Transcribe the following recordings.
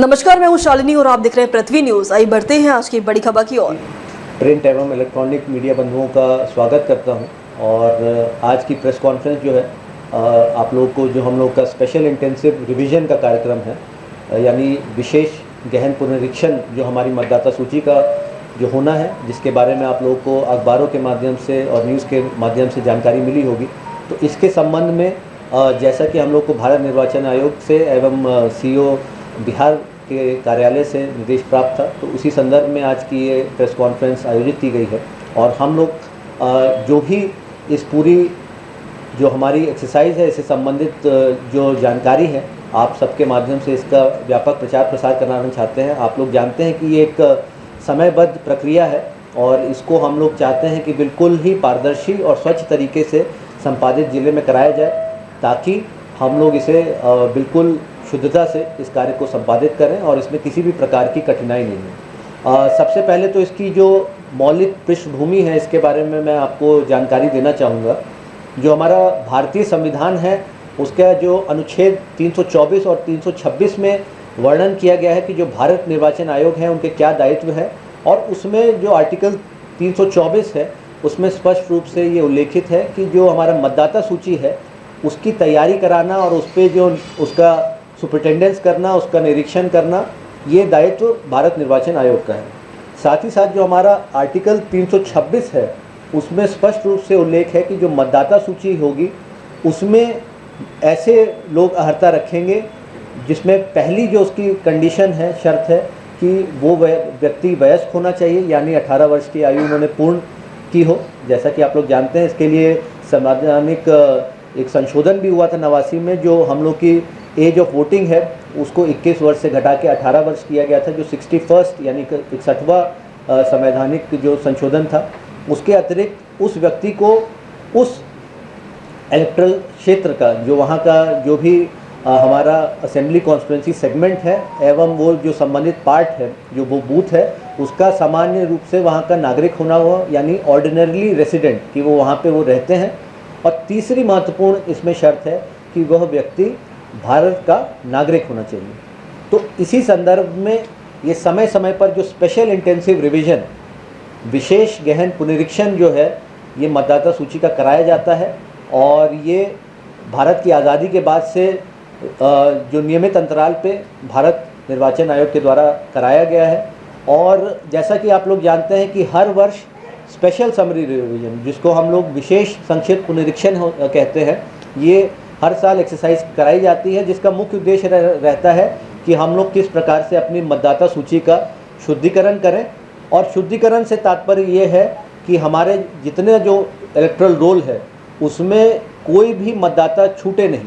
नमस्कार, मैं हूं शालिनी और आप देख रहे हैं पृथ्वी न्यूज। आइए बढ़ते हैं आज की बड़ी खबर की ओर। प्रिंट एवं इलेक्ट्रॉनिक मीडिया बंधुओं का स्वागत करता हूं और आज की प्रेस कॉन्फ्रेंस जो है आप लोगों को जो हम लोग का स्पेशल इंटेंसिव रिवीजन का कार्यक्रम है यानी विशेष गहन पुनरीक्षण जो हमारी मतदाता सूची का जो होना है, जिसके बारे में आप लोगों को अखबारों के माध्यम से और न्यूज़ के माध्यम से जानकारी मिली होगी। तो इसके संबंध में जैसा कि हम लोग को भारत निर्वाचन आयोग से एवं सीओ बिहार के कार्यालय से निर्देश प्राप्त था, तो उसी संदर्भ में आज की ये प्रेस कॉन्फ्रेंस आयोजित की गई है। और हम लोग जो भी इस पूरी जो हमारी एक्सरसाइज है इससे संबंधित जो जानकारी है आप सबके माध्यम से इसका व्यापक प्रचार प्रसार कराना चाहते हैं। आप लोग जानते हैं कि ये एक समयबद्ध प्रक्रिया है और इसको हम लोग चाहते हैं कि बिल्कुल ही पारदर्शी और स्वच्छ तरीके से संपादित ज़िले में कराया जाए, ताकि हम लोग इसे बिल्कुल शुद्धता से इस कार्य को संपादित करें और इसमें किसी भी प्रकार की कठिनाई नहीं है। सबसे पहले तो इसकी जो मौलिक पृष्ठभूमि है इसके बारे में मैं आपको जानकारी देना चाहूँगा। जो हमारा भारतीय संविधान है उसका जो अनुच्छेद 324 और 326 में वर्णन किया गया है कि जो भारत निर्वाचन आयोग है उनके क्या दायित्व है, और उसमें जो आर्टिकल 324 है उसमें स्पष्ट रूप से ये उल्लेखित है कि जो हमारा मतदाता सूची है उसकी तैयारी कराना और उस पर जो उसका सुपरिटेंडेंस करना, उसका निरीक्षण करना, ये दायित्व भारत निर्वाचन आयोग का है। साथ ही साथ जो हमारा आर्टिकल 326 है उसमें स्पष्ट रूप से उल्लेख है कि जो मतदाता सूची होगी उसमें ऐसे लोग अहर्ता रखेंगे जिसमें पहली जो उसकी कंडीशन है, शर्त है कि वो व्यक्ति वयस्क होना चाहिए, यानी 18 वर्ष की आयु उन्होंने पूर्ण की हो। जैसा कि आप लोग जानते हैं इसके लिए संवैधानिक एक संशोधन भी हुआ था 89 में, जो हम लोग की एज ऑफ वोटिंग है उसको 21 वर्ष से घटा के 18 वर्ष किया गया था, जो 61st यानी 61वां संवैधानिक जो संशोधन था। उसके अतिरिक्त उस व्यक्ति को उस इलेक्ट्रल क्षेत्र का जो वहाँ का जो भी हमारा असेंबली कॉन्स्टिट्यूंसी सेगमेंट है एवं वो जो संबंधित पार्ट है, जो वो बूथ है, उसका सामान्य रूप से वहाँ का नागरिक होना हुआ, यानी ऑर्डिनरली रेसिडेंट, कि वो वहाँ पे वो रहते हैं। और तीसरी महत्वपूर्ण इसमें शर्त है कि वह व्यक्ति भारत का नागरिक होना चाहिए। तो इसी संदर्भ में ये समय समय पर जो स्पेशल इंटेंसिव रिवीजन, विशेष गहन पुनरीक्षण जो है ये मतदाता सूची का कराया जाता है, और ये भारत की आज़ादी के बाद से जो नियमित अंतराल पे भारत निर्वाचन आयोग के द्वारा कराया गया है। और जैसा कि आप लोग जानते हैं कि हर वर्ष स्पेशल समरी रिवीजन, जिसको हम लोग विशेष संक्षिप्त पुनरीक्षण कहते हैं, ये हर साल एक्सरसाइज कराई जाती है, जिसका मुख्य उद्देश्य रहता है कि हम लोग किस प्रकार से अपनी मतदाता सूची का शुद्धिकरण करें। और शुद्धिकरण से तात्पर्य ये है कि हमारे जितने जो इलेक्टोरल रोल है उसमें कोई भी मतदाता छूटे नहीं,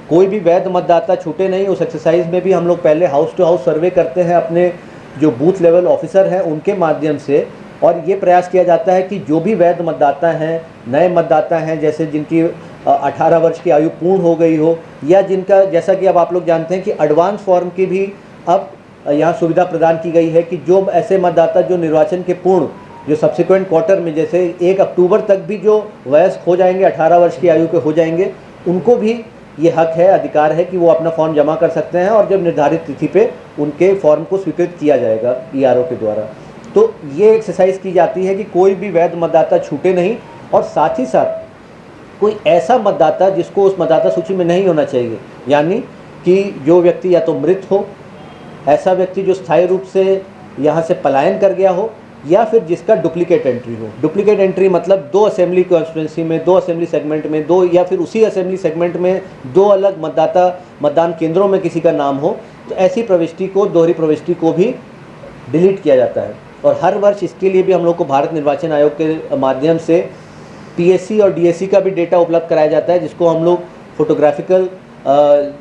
कोई भी वैध मतदाता छूटे नहीं। उस एक्सरसाइज में भी हम लोग पहले हाउस टू हाउस सर्वे करते हैं अपने जो बूथ लेवल ऑफिसर हैं उनके माध्यम से, और ये प्रयास किया जाता है कि जो भी वैध मतदाता हैं, नए मतदाता हैं, जैसे जिनकी 18 वर्ष की आयु पूर्ण हो गई हो, या जिनका, जैसा कि अब आप लोग जानते हैं कि एडवांस फॉर्म की भी अब यहाँ सुविधा प्रदान की गई है कि जो ऐसे मतदाता जो निर्वाचन के पूर्ण जो सब्सिक्वेंट क्वार्टर में, जैसे 1 अक्टूबर तक भी जो वयस्क हो जाएंगे, 18 वर्ष की आयु के हो जाएंगे, उनको भी ये हक है, अधिकार है कि वो अपना फॉर्म जमा कर सकते हैं, और जब निर्धारित तिथि पे उनके फॉर्म को स्वीकृत किया जाएगा ईआरओ के द्वारा। तो ये एक्सरसाइज की जाती है कि कोई भी वैध मतदाता छूटे नहीं, और साथ ही साथ कोई ऐसा मतदाता जिसको उस मतदाता सूची में नहीं होना चाहिए, यानी कि जो व्यक्ति या तो मृत हो, ऐसा व्यक्ति जो स्थायी रूप से यहाँ से पलायन कर गया हो, या फिर जिसका डुप्लीकेट एंट्री हो। डुप्लीकेट एंट्री मतलब 2 असेंबली कॉन्स्टिट्यूंसी में, 2 असेंबली सेगमेंट में, 2 या फिर उसी असेंबली सेगमेंट में 2 अलग मतदान केंद्रों में किसी का नाम हो, तो ऐसी प्रविष्टि को, दोहरी प्रविष्टि को भी डिलीट किया जाता है। और हर वर्ष इसके लिए भी हम लोग को भारत निर्वाचन आयोग के माध्यम से पीएससी और डीएससी का भी डेटा उपलब्ध कराया जाता है, जिसको हम लोग फोटोग्राफिकल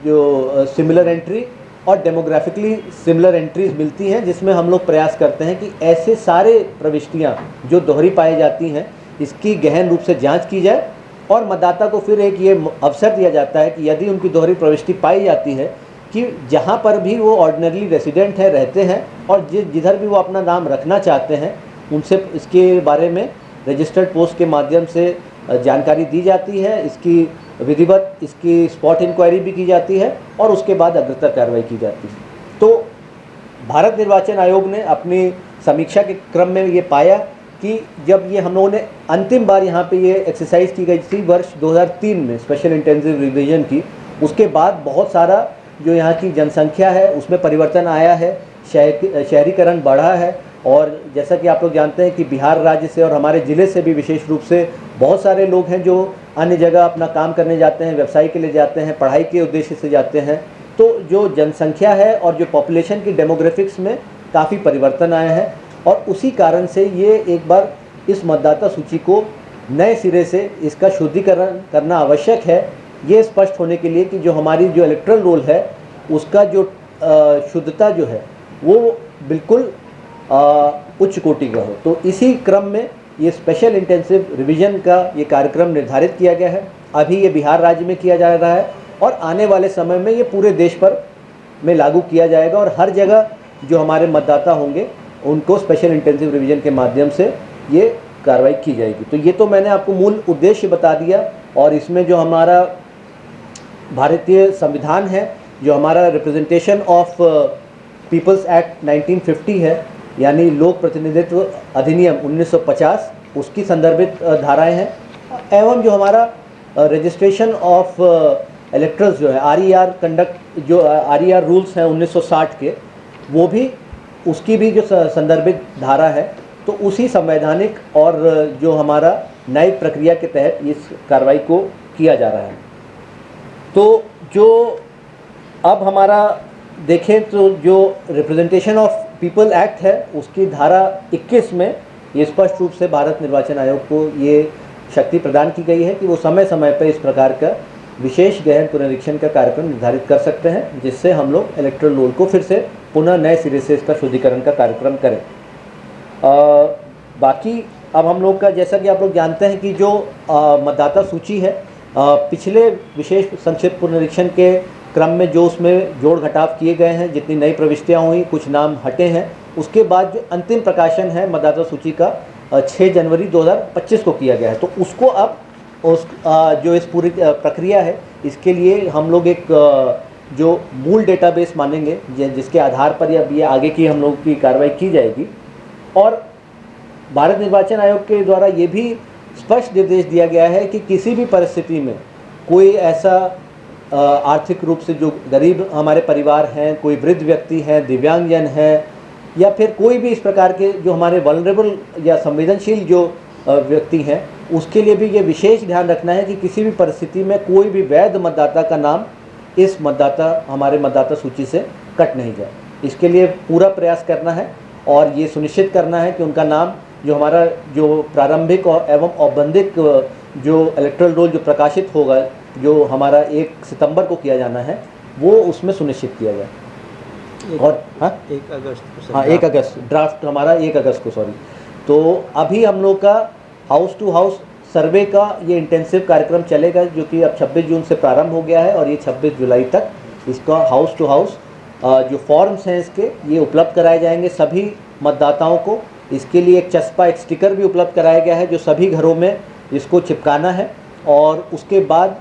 जो सिमिलर एंट्री और डेमोग्राफिकली सिमिलर एंट्रीज मिलती हैं, जिसमें हम लोग प्रयास करते हैं कि ऐसे सारे प्रविष्टियां जो दोहरी पाई जाती हैं इसकी गहन रूप से जांच की जाए, और मतदाता को फिर एक ये अवसर दिया जाता है कि यदि उनकी दोहरी प्रविष्टि पाई जाती है कि जहां पर भी वो ऑर्डिनरी रेसिडेंट है, रहते हैं, और जिधर भी वो अपना नाम रखना चाहते हैं, उनसे इसके बारे में रजिस्टर्ड पोस्ट के माध्यम से जानकारी दी जाती है। इसकी विधिवत इसकी स्पॉट इंक्वायरी भी की जाती है और उसके बाद अग्रतर कार्रवाई की जाती है। तो भारत निर्वाचन आयोग ने अपनी समीक्षा के क्रम में ये पाया कि जब ये हम लोगों ने अंतिम बार यहाँ पे ये एक्सरसाइज की गई थी वर्ष 2003 में स्पेशल इंटेंसिव रिवीजन की, उसके बाद बहुत सारा जो यहाँ की जनसंख्या है उसमें परिवर्तन आया है, शहरीकरण बढ़ा है। और जैसा कि आप लोग जानते हैं कि बिहार राज्य से और हमारे ज़िले से भी विशेष रूप से बहुत सारे लोग हैं जो अन्य जगह अपना काम करने जाते हैं, व्यवसाय के लिए जाते हैं, पढ़ाई के उद्देश्य से जाते हैं। तो जो जनसंख्या है और जो पॉपुलेशन की डेमोग्राफिक्स में काफ़ी परिवर्तन आया है और उसी कारण से ये एक बार इस मतदाता सूची को नए सिरे से इसका शुद्धिकरण करना आवश्यक है, ये स्पष्ट होने के लिए कि जो हमारी जो इलेक्टोरल रोल है उसका जो शुद्धता जो है वो बिल्कुल उच्च कोटि का हो। तो इसी क्रम में ये स्पेशल इंटेंसिव रिवीजन का ये कार्यक्रम निर्धारित किया गया है। अभी ये बिहार राज्य में किया जा रहा है और आने वाले समय में ये पूरे देश पर में लागू किया जाएगा और हर जगह जो हमारे मतदाता होंगे उनको स्पेशल इंटेंसिव रिवीजन के माध्यम से ये कार्रवाई की जाएगी। तो ये तो मैंने आपको मूल उद्देश्य बता दिया और इसमें जो हमारा भारतीय संविधान है, जो हमारा रिप्रेजेंटेशन ऑफ पीपल्स एक्ट 1950 है, यानी लोक प्रतिनिधित्व अधिनियम 1950, उसकी संदर्भित धाराएं हैं एवं जो हमारा रजिस्ट्रेशन ऑफ इलेक्टर्स जो है RER कंडक्ट जो RER रूल्स हैं 1960 के, वो भी उसकी भी जो संदर्भित धारा है। तो उसी संवैधानिक और जो हमारा न्यायिक प्रक्रिया के तहत इस कार्रवाई को किया जा रहा है। तो जो अब हमारा देखें तो जो रिप्रेजेंटेशन ऑफ पीपल एक्ट है उसकी धारा 21 में ये स्पष्ट रूप से भारत निर्वाचन आयोग को ये शक्ति प्रदान की गई है कि वो समय समय पर इस प्रकार का विशेष गहन पुनरीक्षण का कार्यक्रम निर्धारित कर सकते हैं, जिससे हम लोग इलेक्टोरल रोल को फिर से पुनः नए सिरे से इसका शुद्धिकरण का कार्यक्रम करें। बाकी अब हम लोग का जैसा कि आप लोग जानते हैं कि जो मतदाता सूची है पिछले विशेष संक्षिप्त पुनरीक्षण के क्रम में जो उसमें जोड़ घटाव किए गए हैं, जितनी नई प्रविष्टियाँ हुई, कुछ नाम हटे हैं, उसके बाद जो अंतिम प्रकाशन है मतदाता सूची का 6 जनवरी 2025 को किया गया है। तो उसको अब उस जो इस पूरी प्रक्रिया है इसके लिए हम लोग एक जो मूल डेटाबेस मानेंगे जिसके आधार पर अब ये आगे की हम लोग की कार्रवाई की जाएगी। और भारत निर्वाचन आयोग के द्वारा ये भी स्पष्ट निर्देश दिया गया है कि किसी भी परिस्थिति में कोई ऐसा आर्थिक रूप से जो गरीब हमारे परिवार हैं, कोई वृद्ध व्यक्ति हैं, दिव्यांगजन हैं, या फिर कोई भी इस प्रकार के जो हमारे वल्नरेबल या संवेदनशील जो व्यक्ति हैं, उसके लिए भी ये विशेष ध्यान रखना है कि किसी भी परिस्थिति में कोई भी वैध मतदाता का नाम इस हमारे मतदाता सूची से कट नहीं जाए। इसके लिए पूरा प्रयास करना है और ये सुनिश्चित करना है कि उनका नाम जो हमारा जो प्रारंभिक और एवं औपबंधिक जो इलेक्टोरल रोल जो प्रकाशित होगा, जो हमारा 1 सितंबर को किया जाना है, वो उसमें सुनिश्चित किया जाए। और 1 अगस्त को, हाँ 1 अगस्त ड्राफ्ट हमारा 1 अगस्त को, सॉरी। तो अभी हम लोग का हाउस टू हाउस सर्वे का ये इंटेंसिव कार्यक्रम चलेगा, जो कि अब 26 जून से प्रारंभ हो गया है और ये 26 जुलाई तक इसका हाउस टू हाउस जो फॉर्म्स हैं इसके ये उपलब्ध कराए जाएंगे सभी मतदाताओं को। इसके लिए एक चस्पा, एक स्टिकर भी उपलब्ध कराया गया है जो सभी घरों में इसको चिपकाना है। और उसके बाद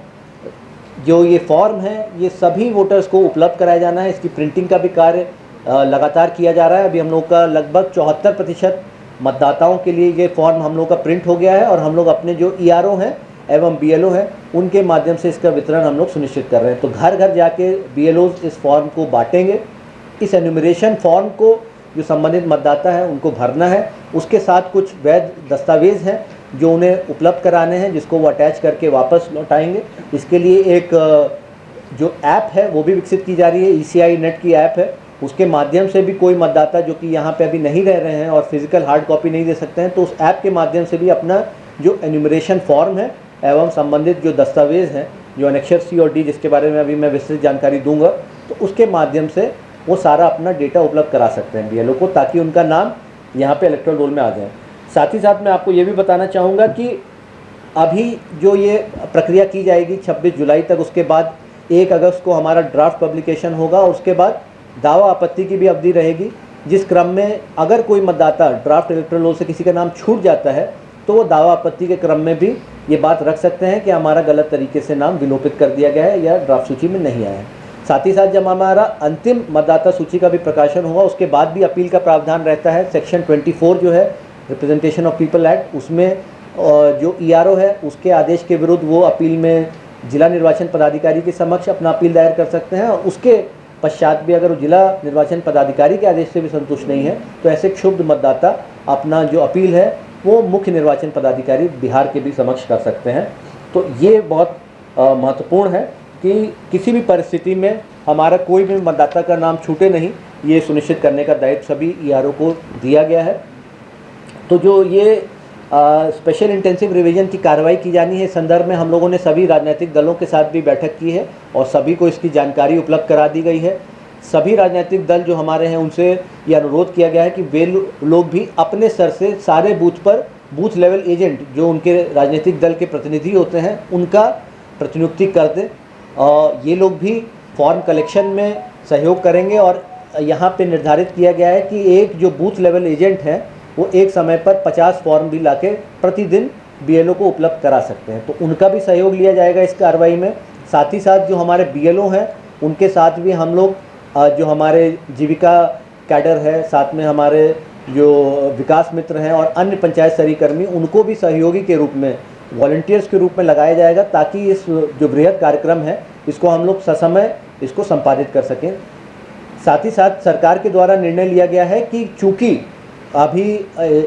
जो ये फॉर्म है ये सभी वोटर्स को उपलब्ध कराया जाना है। इसकी प्रिंटिंग का भी कार्य लगातार किया जा रहा है। अभी हम लोग का लगभग 74% मतदाताओं के लिए ये फॉर्म हम लोग का प्रिंट हो गया है और हम लोग अपने जो ERO हैं एवं BLO हैं उनके माध्यम से इसका वितरण हम लोग सुनिश्चित कर रहे हैं। तो घर घर जाके BLOs इस फॉर्म को बांटेंगे। इस एन्यूमरेशन फॉर्म को जो संबंधित मतदाता है उनको भरना है। उसके साथ कुछ वैध दस्तावेज़ हैं जो उन्हें उपलब्ध कराने हैं, जिसको वो अटैच करके वापस लौटाएंगे। इसके लिए एक जो ऐप है वो भी विकसित की जा रही है, ECI नेट की ऐप है। उसके माध्यम से भी कोई मतदाता जो कि यहाँ पे अभी नहीं रह रहे हैं और फिजिकल हार्ड कॉपी नहीं दे सकते हैं, तो उस ऐप के माध्यम से भी अपना जो एन्यूमरेशन फॉर्म है एवं संबंधित जो दस्तावेज़ हैं, जो अनेक्षर C और D, जिसके बारे में अभी मैं विस्तृत जानकारी दूंगा, तो उसके माध्यम से वो सारा अपना डेटा उपलब्ध करा सकते हैं BLO को, ताकि उनका नाम यहाँ पे इलेक्टोरल रोल में आ जाए। साथ ही साथ मैं आपको ये भी बताना चाहूँगा कि अभी जो ये प्रक्रिया की जाएगी 26 जुलाई तक, उसके बाद 1 अगस्त को हमारा ड्राफ्ट पब्लिकेशन होगा और उसके बाद दावा आपत्ति की भी अवधि रहेगी, जिस क्रम में अगर कोई मतदाता ड्राफ्ट इलेक्टोरल रोल से किसी का नाम छूट जाता है तो वो दावा आपत्ति के क्रम में भी ये बात रख सकते हैं कि हमारा गलत तरीके से नाम विलोपित कर दिया गया है या ड्राफ्ट सूची में नहीं आया है। साथ ही साथ जब हमारा अंतिम मतदाता सूची का भी प्रकाशन होगा उसके बाद भी अपील का प्रावधान रहता है। सेक्शन 24 जो है रिप्रेजेंटेशन ऑफ पीपल एक्ट, उसमें जो ईआरओ है उसके आदेश के विरुद्ध वो अपील में जिला निर्वाचन पदाधिकारी के समक्ष अपना अपील दायर कर सकते हैं, और उसके पश्चात भी अगर वो जिला निर्वाचन पदाधिकारी के आदेश से भी संतुष्ट नहीं है तो ऐसे क्षुब्ध मतदाता अपना जो अपील है वो मुख्य निर्वाचन पदाधिकारी बिहार के भी समक्ष कर सकते हैं। तो ये बहुत महत्वपूर्ण है कि किसी भी परिस्थिति में हमारा कोई भी मतदाता का नाम छूटे नहीं, ये सुनिश्चित करने का दायित्व सभी ईआरओ को दिया गया है। तो जो ये स्पेशल इंटेंसिव रिवीजन की कार्रवाई की जानी है, इस संदर्भ में हम लोगों ने सभी राजनीतिक दलों के साथ भी बैठक की है और सभी को इसकी जानकारी उपलब्ध करा दी गई है। सभी राजनीतिक दल जो हमारे हैं उनसे ये अनुरोध किया गया है कि वे लोग भी अपने स्तर से सारे बूथ पर बूथ लेवल एजेंट जो उनके राजनीतिक दल के प्रतिनिधि होते हैं उनका प्रतिनियुक्ति कर दें। ये लोग भी फॉर्म कलेक्शन में सहयोग करेंगे और यहाँ पे निर्धारित किया गया है कि एक जो बूथ लेवल एजेंट है वो एक समय पर 50 फॉर्म भी लाके प्रतिदिन बीएलओ को उपलब्ध करा सकते हैं, तो उनका भी सहयोग लिया जाएगा इस कार्रवाई में। साथ ही साथ जो हमारे बीएलओ हैं उनके साथ भी हम लोग जो हमारे जीविका कैडर है, साथ में हमारे जो विकास मित्र हैं और अन्य पंचायत स्तरीय कर्मी, उनको भी सहयोगी के रूप में वॉलंटियर्स के रूप में लगाया जाएगा ताकि इस जो बृहद कार्यक्रम है इसको हम लोग ससमय इसको संपादित कर सकें। साथ ही साथ सरकार के द्वारा निर्णय लिया गया है कि चूँकि अभी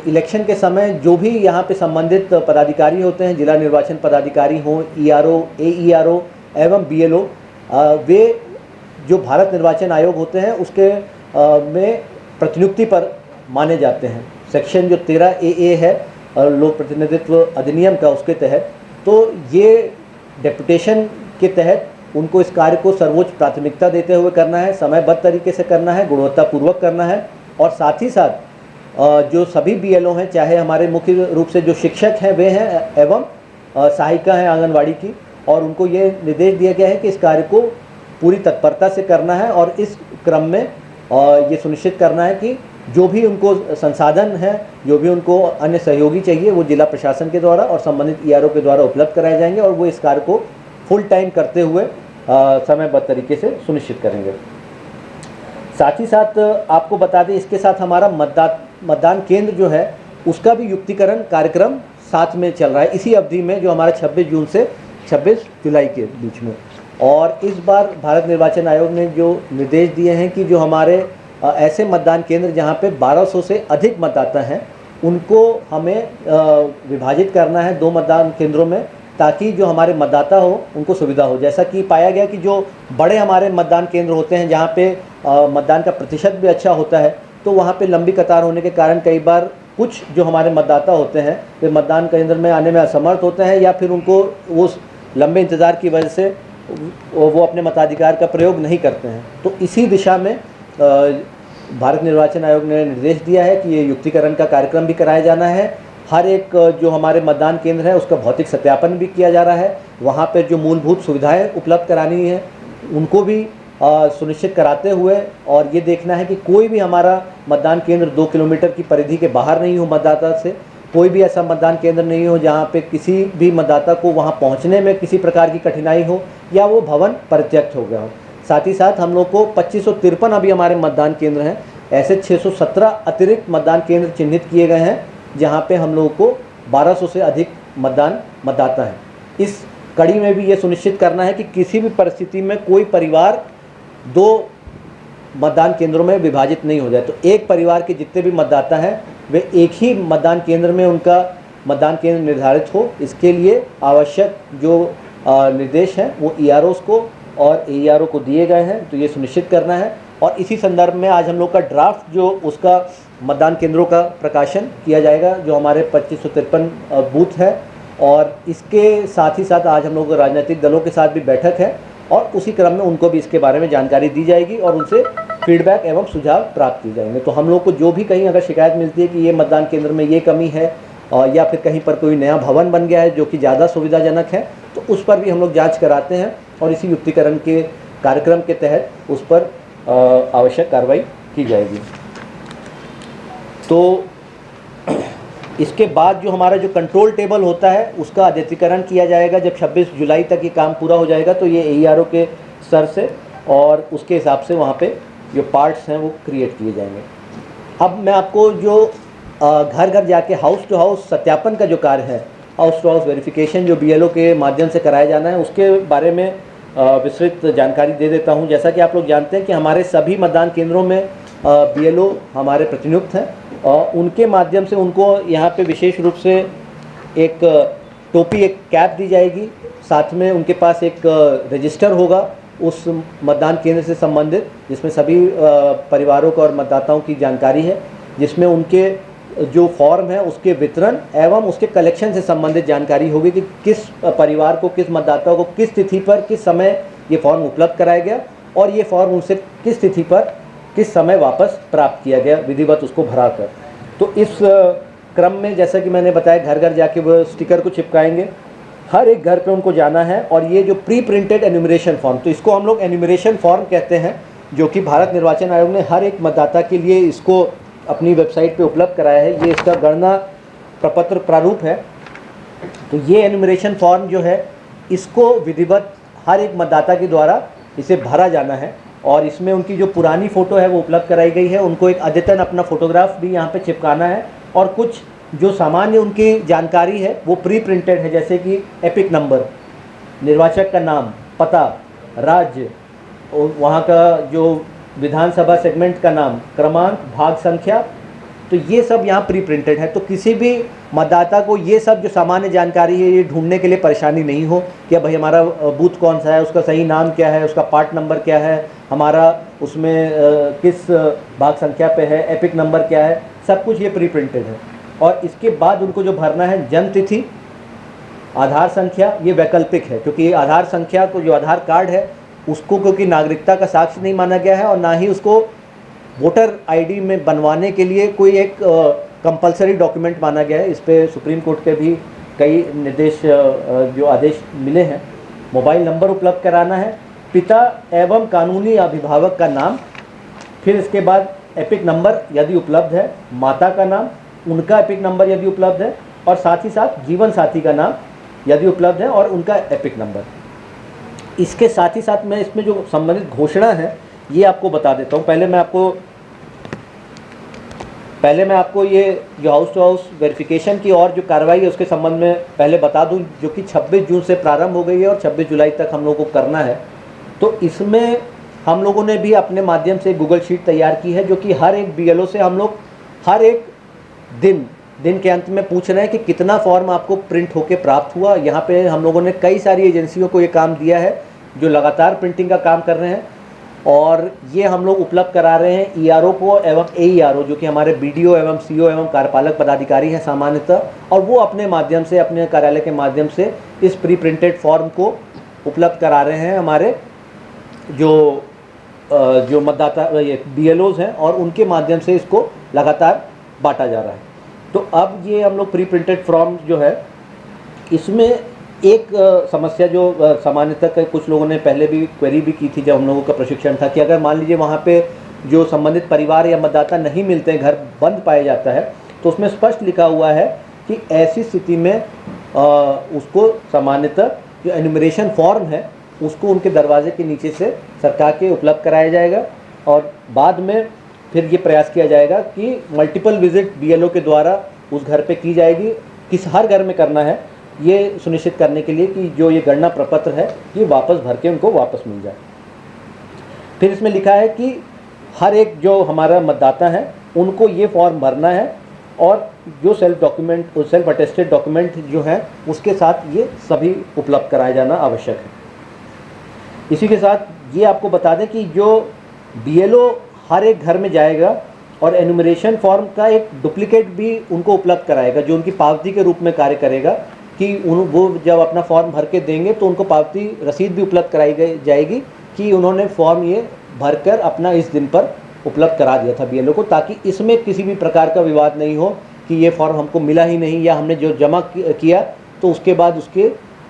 इलेक्शन के समय जो भी यहाँ पे संबंधित पदाधिकारी होते हैं, जिला निर्वाचन पदाधिकारी हों, ईआरओ, एईआरओ एवं बीएलओ, वे जो भारत निर्वाचन आयोग होते हैं उसके में प्रतिनियुक्ति पर माने जाते हैं। सेक्शन जो 13 AA है लोक प्रतिनिधित्व अधिनियम का, उसके तहत तो ये डेपुटेशन के तहत उनको इस कार्य को सर्वोच्च प्राथमिकता देते हुए करना है, समयबद्ध तरीके से करना है, गुणवत्तापूर्वक करना है। और साथ ही साथ जो सभी बीएलओ हैं, चाहे हमारे मुख्य रूप से जो शिक्षक हैं वे हैं एवं सहायिका हैं आंगनवाड़ी की, और उनको ये निर्देश दिया गया है कि इस कार्य को पूरी तत्परता से करना है और इस क्रम में ये सुनिश्चित करना है कि जो भी उनको संसाधन है, जो भी उनको अन्य सहयोगी चाहिए वो जिला प्रशासन के द्वारा और संबंधित ईआरओ के द्वारा उपलब्ध कराए जाएंगे और वो इस कार्य को फुल टाइम करते हुए समयबद्ध तरीके से सुनिश्चित करेंगे। साथ ही साथ आपको बता दें, इसके साथ हमारा मतदान केंद्र जो है उसका भी युक्तिकरण कार्यक्रम साथ में चल रहा है इसी अवधि में, जो हमारा 26 जून से 26 जुलाई के बीच में। और इस बार भारत निर्वाचन आयोग ने जो निर्देश दिए हैं कि जो हमारे ऐसे मतदान केंद्र जहां पे 1200 से अधिक मतदाता हैं उनको हमें विभाजित करना है 2 मतदान केंद्रों में, ताकि जो हमारे मतदाता हो उनको सुविधा हो। जैसा कि पाया गया कि जो बड़े हमारे मतदान केंद्र होते हैं जहाँ पे मतदान का प्रतिशत भी अच्छा होता है, तो वहाँ पे लंबी कतार होने के कारण कई बार कुछ जो हमारे मतदाता होते हैं वे मतदान केंद्र में आने में असमर्थ होते हैं या फिर उनको वो लंबे इंतज़ार की वजह से वो अपने मताधिकार का प्रयोग नहीं करते हैं। तो इसी दिशा में भारत निर्वाचन आयोग ने निर्देश दिया है कि ये युक्तिकरण का कार्यक्रम भी कराया जाना है। हर एक जो हमारे मतदान केंद्र है उसका भौतिक सत्यापन भी किया जा रहा है, वहाँ पर जो मूलभूत सुविधाएं उपलब्ध करानी है उनको भी सुनिश्चित कराते हुए, और ये देखना है कि कोई भी हमारा मतदान केंद्र 2 किलोमीटर की परिधि के बाहर नहीं हो मतदाता से, कोई भी ऐसा मतदान केंद्र नहीं हो जहाँ पे किसी भी मतदाता को वहाँ पहुँचने में किसी प्रकार की कठिनाई हो या वो भवन परित्यक्त हो गया हो। साथ ही साथ हम लोग को 2553 अभी हमारे मतदान केंद्र हैं, ऐसे 617 अतिरिक्त मतदान केंद्र चिन्हित किए गए हैं जहाँ पे हम लोगों को 1200 से अधिक मतदाता हैं। इस कड़ी में भी ये सुनिश्चित करना है कि किसी भी परिस्थिति में कोई परिवार 2 मतदान केंद्रों में विभाजित नहीं हो जाए। तो एक परिवार के जितने भी मतदाता हैं वे एक ही मतदान केंद्र में उनका मतदान केंद्र निर्धारित हो, इसके लिए आवश्यक जो निर्देश हैं वो ईआरओ को और एईआरओ को दिए गए हैं। तो ये सुनिश्चित करना है और इसी संदर्भ में आज हम लोग का ड्राफ्ट जो उसका मतदान केंद्रों का प्रकाशन किया जाएगा जो हमारे 2553 बूथ है, और इसके साथ ही साथ आज हम लोग राजनीतिक दलों के साथ भी बैठक है और उसी क्रम में उनको भी इसके बारे में जानकारी दी जाएगी और उनसे फीडबैक एवं सुझाव प्राप्त किए जाएंगे। तो हम लोग को जो भी कहीं अगर शिकायत मिलती है कि ये मतदान केंद्र में ये कमी है या फिर कहीं पर कोई नया भवन बन गया है जो कि ज़्यादा सुविधाजनक है, तो उस पर भी हम लोग जांच कराते हैं और इसी युक्तिकरण के कार्यक्रम के तहत उस पर आवश्यक कार्रवाई की जाएगी। तो इसके बाद जो हमारा जो कंट्रोल टेबल होता है उसका अद्यतीकरण किया जाएगा। जब 26 जुलाई तक ये काम पूरा हो जाएगा तो ये एईआरओ के स्तर से और उसके हिसाब से वहाँ पे जो पार्ट्स हैं वो क्रिएट किए जाएंगे। अब मैं आपको जो घर घर जाके हाउस टू हाउस सत्यापन का जो कार्य है, हाउस टू हाउस वेरिफिकेशन जो BLO के माध्यम से कराया जाना है, उसके बारे में विस्तृत जानकारी दे देता हूं। जैसा कि आप लोग जानते हैं कि हमारे सभी मतदान केंद्रों में BLO हमारे प्रतिनियुक्त हैं और उनके माध्यम से उनको यहाँ पे विशेष रूप से एक टोपी, एक कैप दी जाएगी। साथ में उनके पास एक रजिस्टर होगा उस मतदान केंद्र से संबंधित, जिसमें सभी परिवारों का और मतदाताओं की जानकारी है, जिसमें उनके जो फॉर्म है उसके वितरण एवं उसके कलेक्शन से संबंधित जानकारी होगी कि किस परिवार को, किस मतदाता को किस तिथि पर किस समय ये फॉर्म उपलब्ध कराया गया और ये फॉर्म उनसे किस तिथि पर किस समय वापस प्राप्त किया गया विधिवत उसको भरा कर। तो इस क्रम में जैसा कि मैंने बताया, घर घर जाके वो स्टिकर को चिपकाएंगे, हर एक घर पे उनको जाना है। और ये जो प्री प्रिंटेड एन्यूमरेशन फॉर्म, तो इसको हम लोग एन्यूमरेशन फॉर्म कहते हैं, जो कि भारत निर्वाचन आयोग ने हर एक मतदाता के लिए इसको अपनी वेबसाइट पे उपलब्ध कराया है। ये इसका गणना प्रपत्र प्रारूप है। तो ये एन्यूमरेशन फॉर्म जो है इसको विधिवत हर एक मतदाता के द्वारा इसे भरा जाना है और इसमें उनकी जो पुरानी फ़ोटो है वो उपलब्ध कराई गई है। उनको एक अद्यतन अपना फ़ोटोग्राफ भी यहाँ पे चिपकाना है और कुछ जो सामान्य उनकी जानकारी है वो प्री प्रिंटेड है, जैसे कि एपिक नंबर, निर्वाचक का नाम, पता, राज्य, वहाँ का जो विधानसभा सेगमेंट का नाम, क्रमांक, भाग संख्या, तो ये सब यहाँ प्री प्रिंटेड है। तो किसी भी मतदाता को ये सब जो सामान्य जानकारी है ये ढूंढने के लिए परेशानी नहीं हो कि भाई हमारा बूथ कौन सा है, उसका सही नाम क्या है, उसका पार्ट नंबर क्या है, हमारा उसमें किस भाग संख्या पे है, एपिक नंबर क्या है, सब कुछ ये प्री प्रिंटेड है। और इसके बाद उनको जो भरना है जन्म तिथि, आधार संख्या, ये वैकल्पिक है क्योंकि ये आधार संख्या को, जो आधार कार्ड है उसको क्योंकि नागरिकता का साक्ष्य नहीं माना गया है और ना ही उसको वोटर आईडी में बनवाने के लिए कोई एक कंपलसरी डॉक्यूमेंट माना गया है। इस पे सुप्रीम कोर्ट के भी कई निर्देश, जो आदेश मिले हैं। मोबाइल नंबर उपलब्ध कराना है, पिता एवं कानूनी अभिभावक का नाम, फिर इसके बाद एपिक नंबर यदि उपलब्ध है, माता का नाम, उनका एपिक नंबर यदि उपलब्ध है और साथ ही साथ जीवन साथी का नाम यदि उपलब्ध है और उनका एपिक नंबर। इसके साथ ही साथ मैं इसमें जो संबंधित घोषणा है ये आपको बता देता हूँ। पहले मैं आपको ये जो हाउस टू हाउस वेरिफिकेशन की और जो कार्रवाई है उसके संबंध में पहले बता दूं, जो कि 26 जून से प्रारंभ हो गई है और 26 जुलाई तक हम लोगों को करना है। तो इसमें हम लोगों ने भी अपने माध्यम से गूगल शीट तैयार की है, जो कि हर एक BLO से हम लोग हर एक दिन के अंत में पूछ रहे हैं कि कितना फॉर्म आपको प्रिंट होके प्राप्त हुआ। यहाँ पे हम लोगों ने कई सारी एजेंसियों को ये काम दिया है जो लगातार प्रिंटिंग का काम कर रहे हैं और ये हम लोग उपलब्ध करा रहे हैं ERO को एवं AERO, जो कि हमारे BDO एवं CO एवं कार्यपालक पदाधिकारी हैं सामान्यतः, और वो अपने माध्यम से, अपने कार्यालय के माध्यम से इस प्री प्रिंटेड फॉर्म को उपलब्ध करा रहे हैं हमारे जो मतदाता ये BLOs हैं और उनके माध्यम से इसको लगातार बांटा जा रहा है। तो अब ये हम लोग प्री प्रिंटेड फॉर्म जो है, इसमें एक समस्या जो सामान्यतः कुछ लोगों ने पहले भी क्वेरी भी की थी जब हम लोगों का प्रशिक्षण था, कि अगर मान लीजिए वहाँ पे जो संबंधित परिवार या मतदाता नहीं मिलते हैं, घर बंद पाया जाता है, तो उसमें स्पष्ट लिखा हुआ है कि ऐसी स्थिति में उसको सामान्यतः जो एन्यूमरेशन फॉर्म है उसको उनके दरवाजे के नीचे से सरकार के उपलब्ध कराया जाएगा और बाद में फिर ये प्रयास किया जाएगा कि मल्टीपल विजिट BLO के द्वारा उस घर पे की जाएगी। किस हर घर में करना है ये सुनिश्चित करने के लिए कि जो ये गणना प्रपत्र है ये वापस भर के उनको वापस मिल जाए। फिर इसमें लिखा है कि हर एक जो हमारा मतदाता है उनको ये फॉर्म भरना है और जो सेल्फ अटेस्टेड डॉक्यूमेंट जो है उसके साथ ये सभी उपलब्ध कराया जाना आवश्यक है। इसी के साथ ये आपको बता दें कि जो BLO हर एक घर में जाएगा और एन्यूमरेशन फॉर्म का एक डुप्लीकेट भी उनको उपलब्ध कराएगा, जो उनकी पावती के रूप में कार्य करेगा कि वो जब अपना फॉर्म भर के देंगे तो उनको पावती रसीद भी उपलब्ध कराई जाएगी कि उन्होंने फॉर्म ये भरकर अपना इस दिन पर उपलब्ध करा दिया था BLO को, ताकि इसमें किसी भी प्रकार का विवाद नहीं हो कि ये फॉर्म हमको मिला ही नहीं या हमने जो जमा किया तो उसके बाद उसकी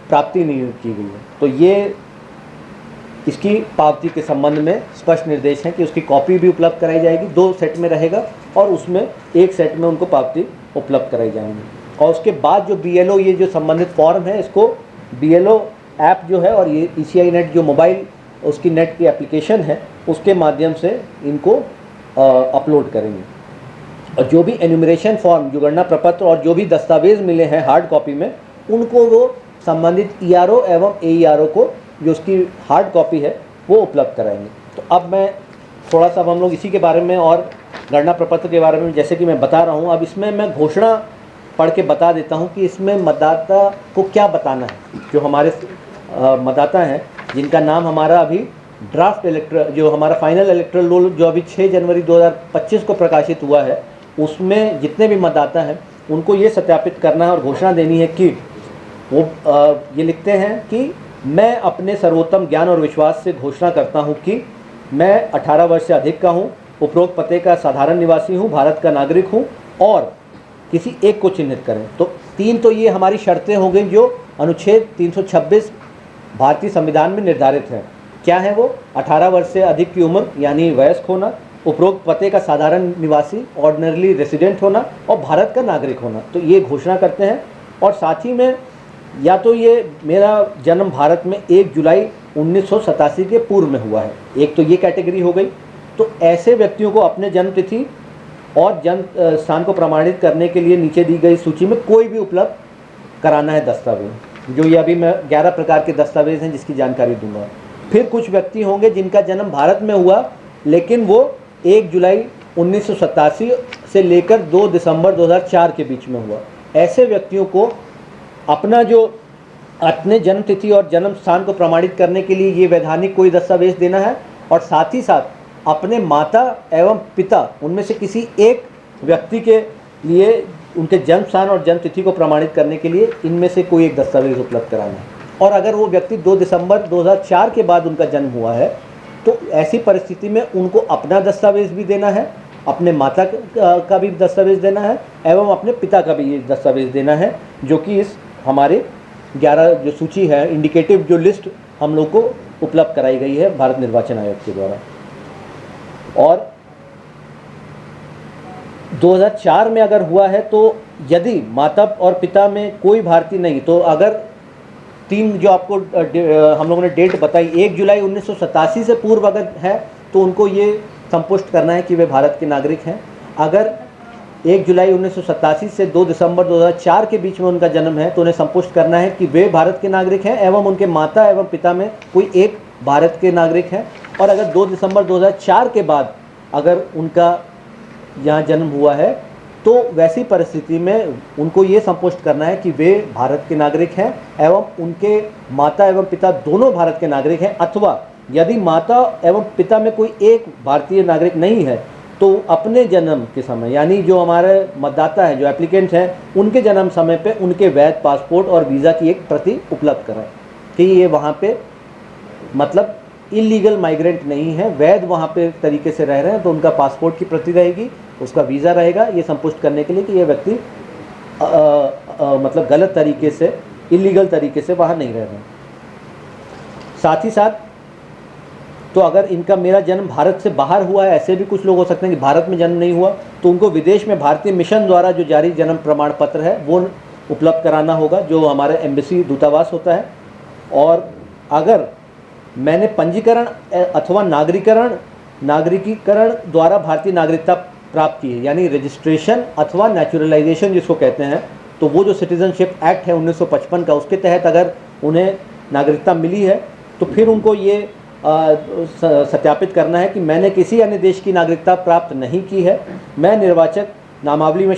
प्राप्ति नहीं की गई है। तो ये इसकी पावती के संबंध में स्पष्ट निर्देश हैं कि उसकी कॉपी भी उपलब्ध कराई जाएगी, 2 सेट में रहेगा और उसमें एक सेट में उनको पावती उपलब्ध कराई जाएंगी। और उसके बाद जो BLO ये जो संबंधित फॉर्म है इसको BLO ऐप जो है और ये ECI नेट जो मोबाइल उसकी नेट की एप्लीकेशन है उसके माध्यम से इनको अपलोड करेंगे। और जो भी एन्यूमरेशन फॉर्म, जो गणना प्रपत्र और जो भी दस्तावेज़ मिले हैं हार्ड कॉपी में, उनको वो संबंधित ERO एवं AERO को, जो उसकी हार्ड कॉपी है, वो उपलब्ध कराएंगे। तो अब मैं थोड़ा सा, हम लोग इसी के बारे में और गणना प्रपत्र के बारे में जैसे कि मैं बता रहा हूँ, अब इसमें मैं घोषणा पढ़ के बता देता हूँ कि इसमें मतदाता को क्या बताना है। जो हमारे मतदाता हैं जिनका नाम हमारा अभी ड्राफ्ट जो हमारा फाइनल इलेक्टोरल रोल जो अभी 6 जनवरी 2025 को प्रकाशित हुआ है, उसमें जितने भी मतदाता हैं उनको ये सत्यापित करना है और घोषणा देनी है कि वो ये लिखते हैं कि मैं अपने सर्वोत्तम ज्ञान और विश्वास से घोषणा करता हूँ कि मैं 18 वर्ष से अधिक का हूँ, उपरोक्त पते का साधारण निवासी हूँ, भारत का नागरिक हूँ, और किसी एक को चिन्हित करें। तो 3 तो ये हमारी शर्तें हो गई जो अनुच्छेद 326 भारतीय संविधान में निर्धारित हैं। क्या है वो? 18 वर्ष से अधिक की उम्र यानी वयस्क होना, उपरोक्त पते का साधारण निवासी ऑर्डिनरी रेसिडेंट होना और भारत का नागरिक होना। तो ये घोषणा करते हैं। और साथ ही में या तो ये मेरा जन्म भारत में 1 जुलाई 1987 के पूर्व में हुआ है, एक तो ये कैटेगरी हो गई। तो ऐसे व्यक्तियों को अपने जन्म तिथि और जन्म स्थान को प्रमाणित करने के लिए नीचे दी गई सूची में कोई भी उपलब्ध कराना है दस्तावेज। जो ये अभी मैं 11 प्रकार के दस्तावेज हैं जिसकी जानकारी दूंगा। फिर कुछ व्यक्ति होंगे जिनका जन्म भारत में हुआ लेकिन वो 1 जुलाई 1987 से लेकर 2 दिसंबर 2004 के बीच में हुआ। ऐसे व्यक्तियों को अपने जन्म तिथि और जन्म स्थान को प्रमाणित करने के लिए ये वैधानिक कोई दस्तावेज देना है, और साथ ही साथ अपने माता एवं पिता उनमें से किसी एक व्यक्ति के लिए उनके जन्म स्थान और जन्म तिथि को प्रमाणित करने के लिए इनमें से कोई एक दस्तावेज उपलब्ध कराना है। और अगर वो व्यक्ति 2 दिसंबर 2004 के बाद उनका जन्म हुआ है तो ऐसी परिस्थिति में उनको अपना दस्तावेज भी देना है, अपने माता का भी दस्तावेज देना है एवं अपने पिता का भी ये दस्तावेज देना है, जो कि इस हमारे 11 जो सूची है, इंडिकेटिव जो लिस्ट हम लोग को उपलब्ध कराई गई है भारत निर्वाचन आयोग के द्वारा। और 2004 में अगर हुआ है तो यदि माता और पिता में कोई भारतीय नहीं, तो अगर 3 जो आपको हम लोगों ने डेट बताई 1 जुलाई 1987 से पूर्व अगर है तो उनको ये संपुष्ट करना है कि वे भारत के नागरिक हैं। अगर 1 जुलाई 1987 से 2 दिसंबर 2004 के बीच में उनका जन्म है तो उन्हें संपुष्ट करना है कि वे भारत के नागरिक हैं एवं उनके माता एवं पिता में कोई एक भारत के नागरिक हैं। और अगर 2 दिसंबर 2004 के बाद अगर उनका यहाँ जन्म हुआ है तो वैसी परिस्थिति में उनको ये संपुष्ट करना है कि वे भारत के नागरिक हैं एवं उनके माता एवं पिता दोनों भारत के नागरिक हैं। अथवा यदि माता एवं पिता में कोई एक भारतीय नागरिक नहीं है तो अपने जन्म के समय, यानी जो हमारे मतदाता है, जो एप्लीकेंट हैं, उनके जन्म समय पे उनके वैध पासपोर्ट और वीज़ा की एक प्रति उपलब्ध कराएं कि ये वहाँ पे मतलब इलीगल माइग्रेंट नहीं है, वैध वहाँ पे तरीके से रह रहे हैं। तो उनका पासपोर्ट की प्रति रहेगी, उसका वीज़ा रहेगा, ये संपुष्ट करने के लिए कि ये व्यक्ति मतलब गलत तरीके से, इलीगल तरीके से वहाँ नहीं रह रहे हैं। साथ ही साथ तो अगर इनका मेरा जन्म भारत से बाहर हुआ है, ऐसे भी कुछ लोग हो सकते हैं कि भारत में जन्म नहीं हुआ, तो उनको विदेश में भारतीय मिशन द्वारा जो जारी जन्म प्रमाण पत्र है वो उपलब्ध कराना होगा, जो हमारे एम्बेसी दूतावास होता है। और अगर मैंने पंजीकरण अथवा नागरिकीकरण द्वारा भारतीय नागरिकता प्राप्त की है, यानी रजिस्ट्रेशन अथवा नेचुरलाइजेशन जिसको कहते हैं, तो वो जो सिटीजनशिप एक्ट है 1955 का, उसके तहत अगर उन्हें नागरिकता मिली है तो फिर उनको ये सत्यापित करना है कि मैंने किसी अन्य देश की नागरिकता प्राप्त नहीं की है, मैं निर्वाचक नामावली में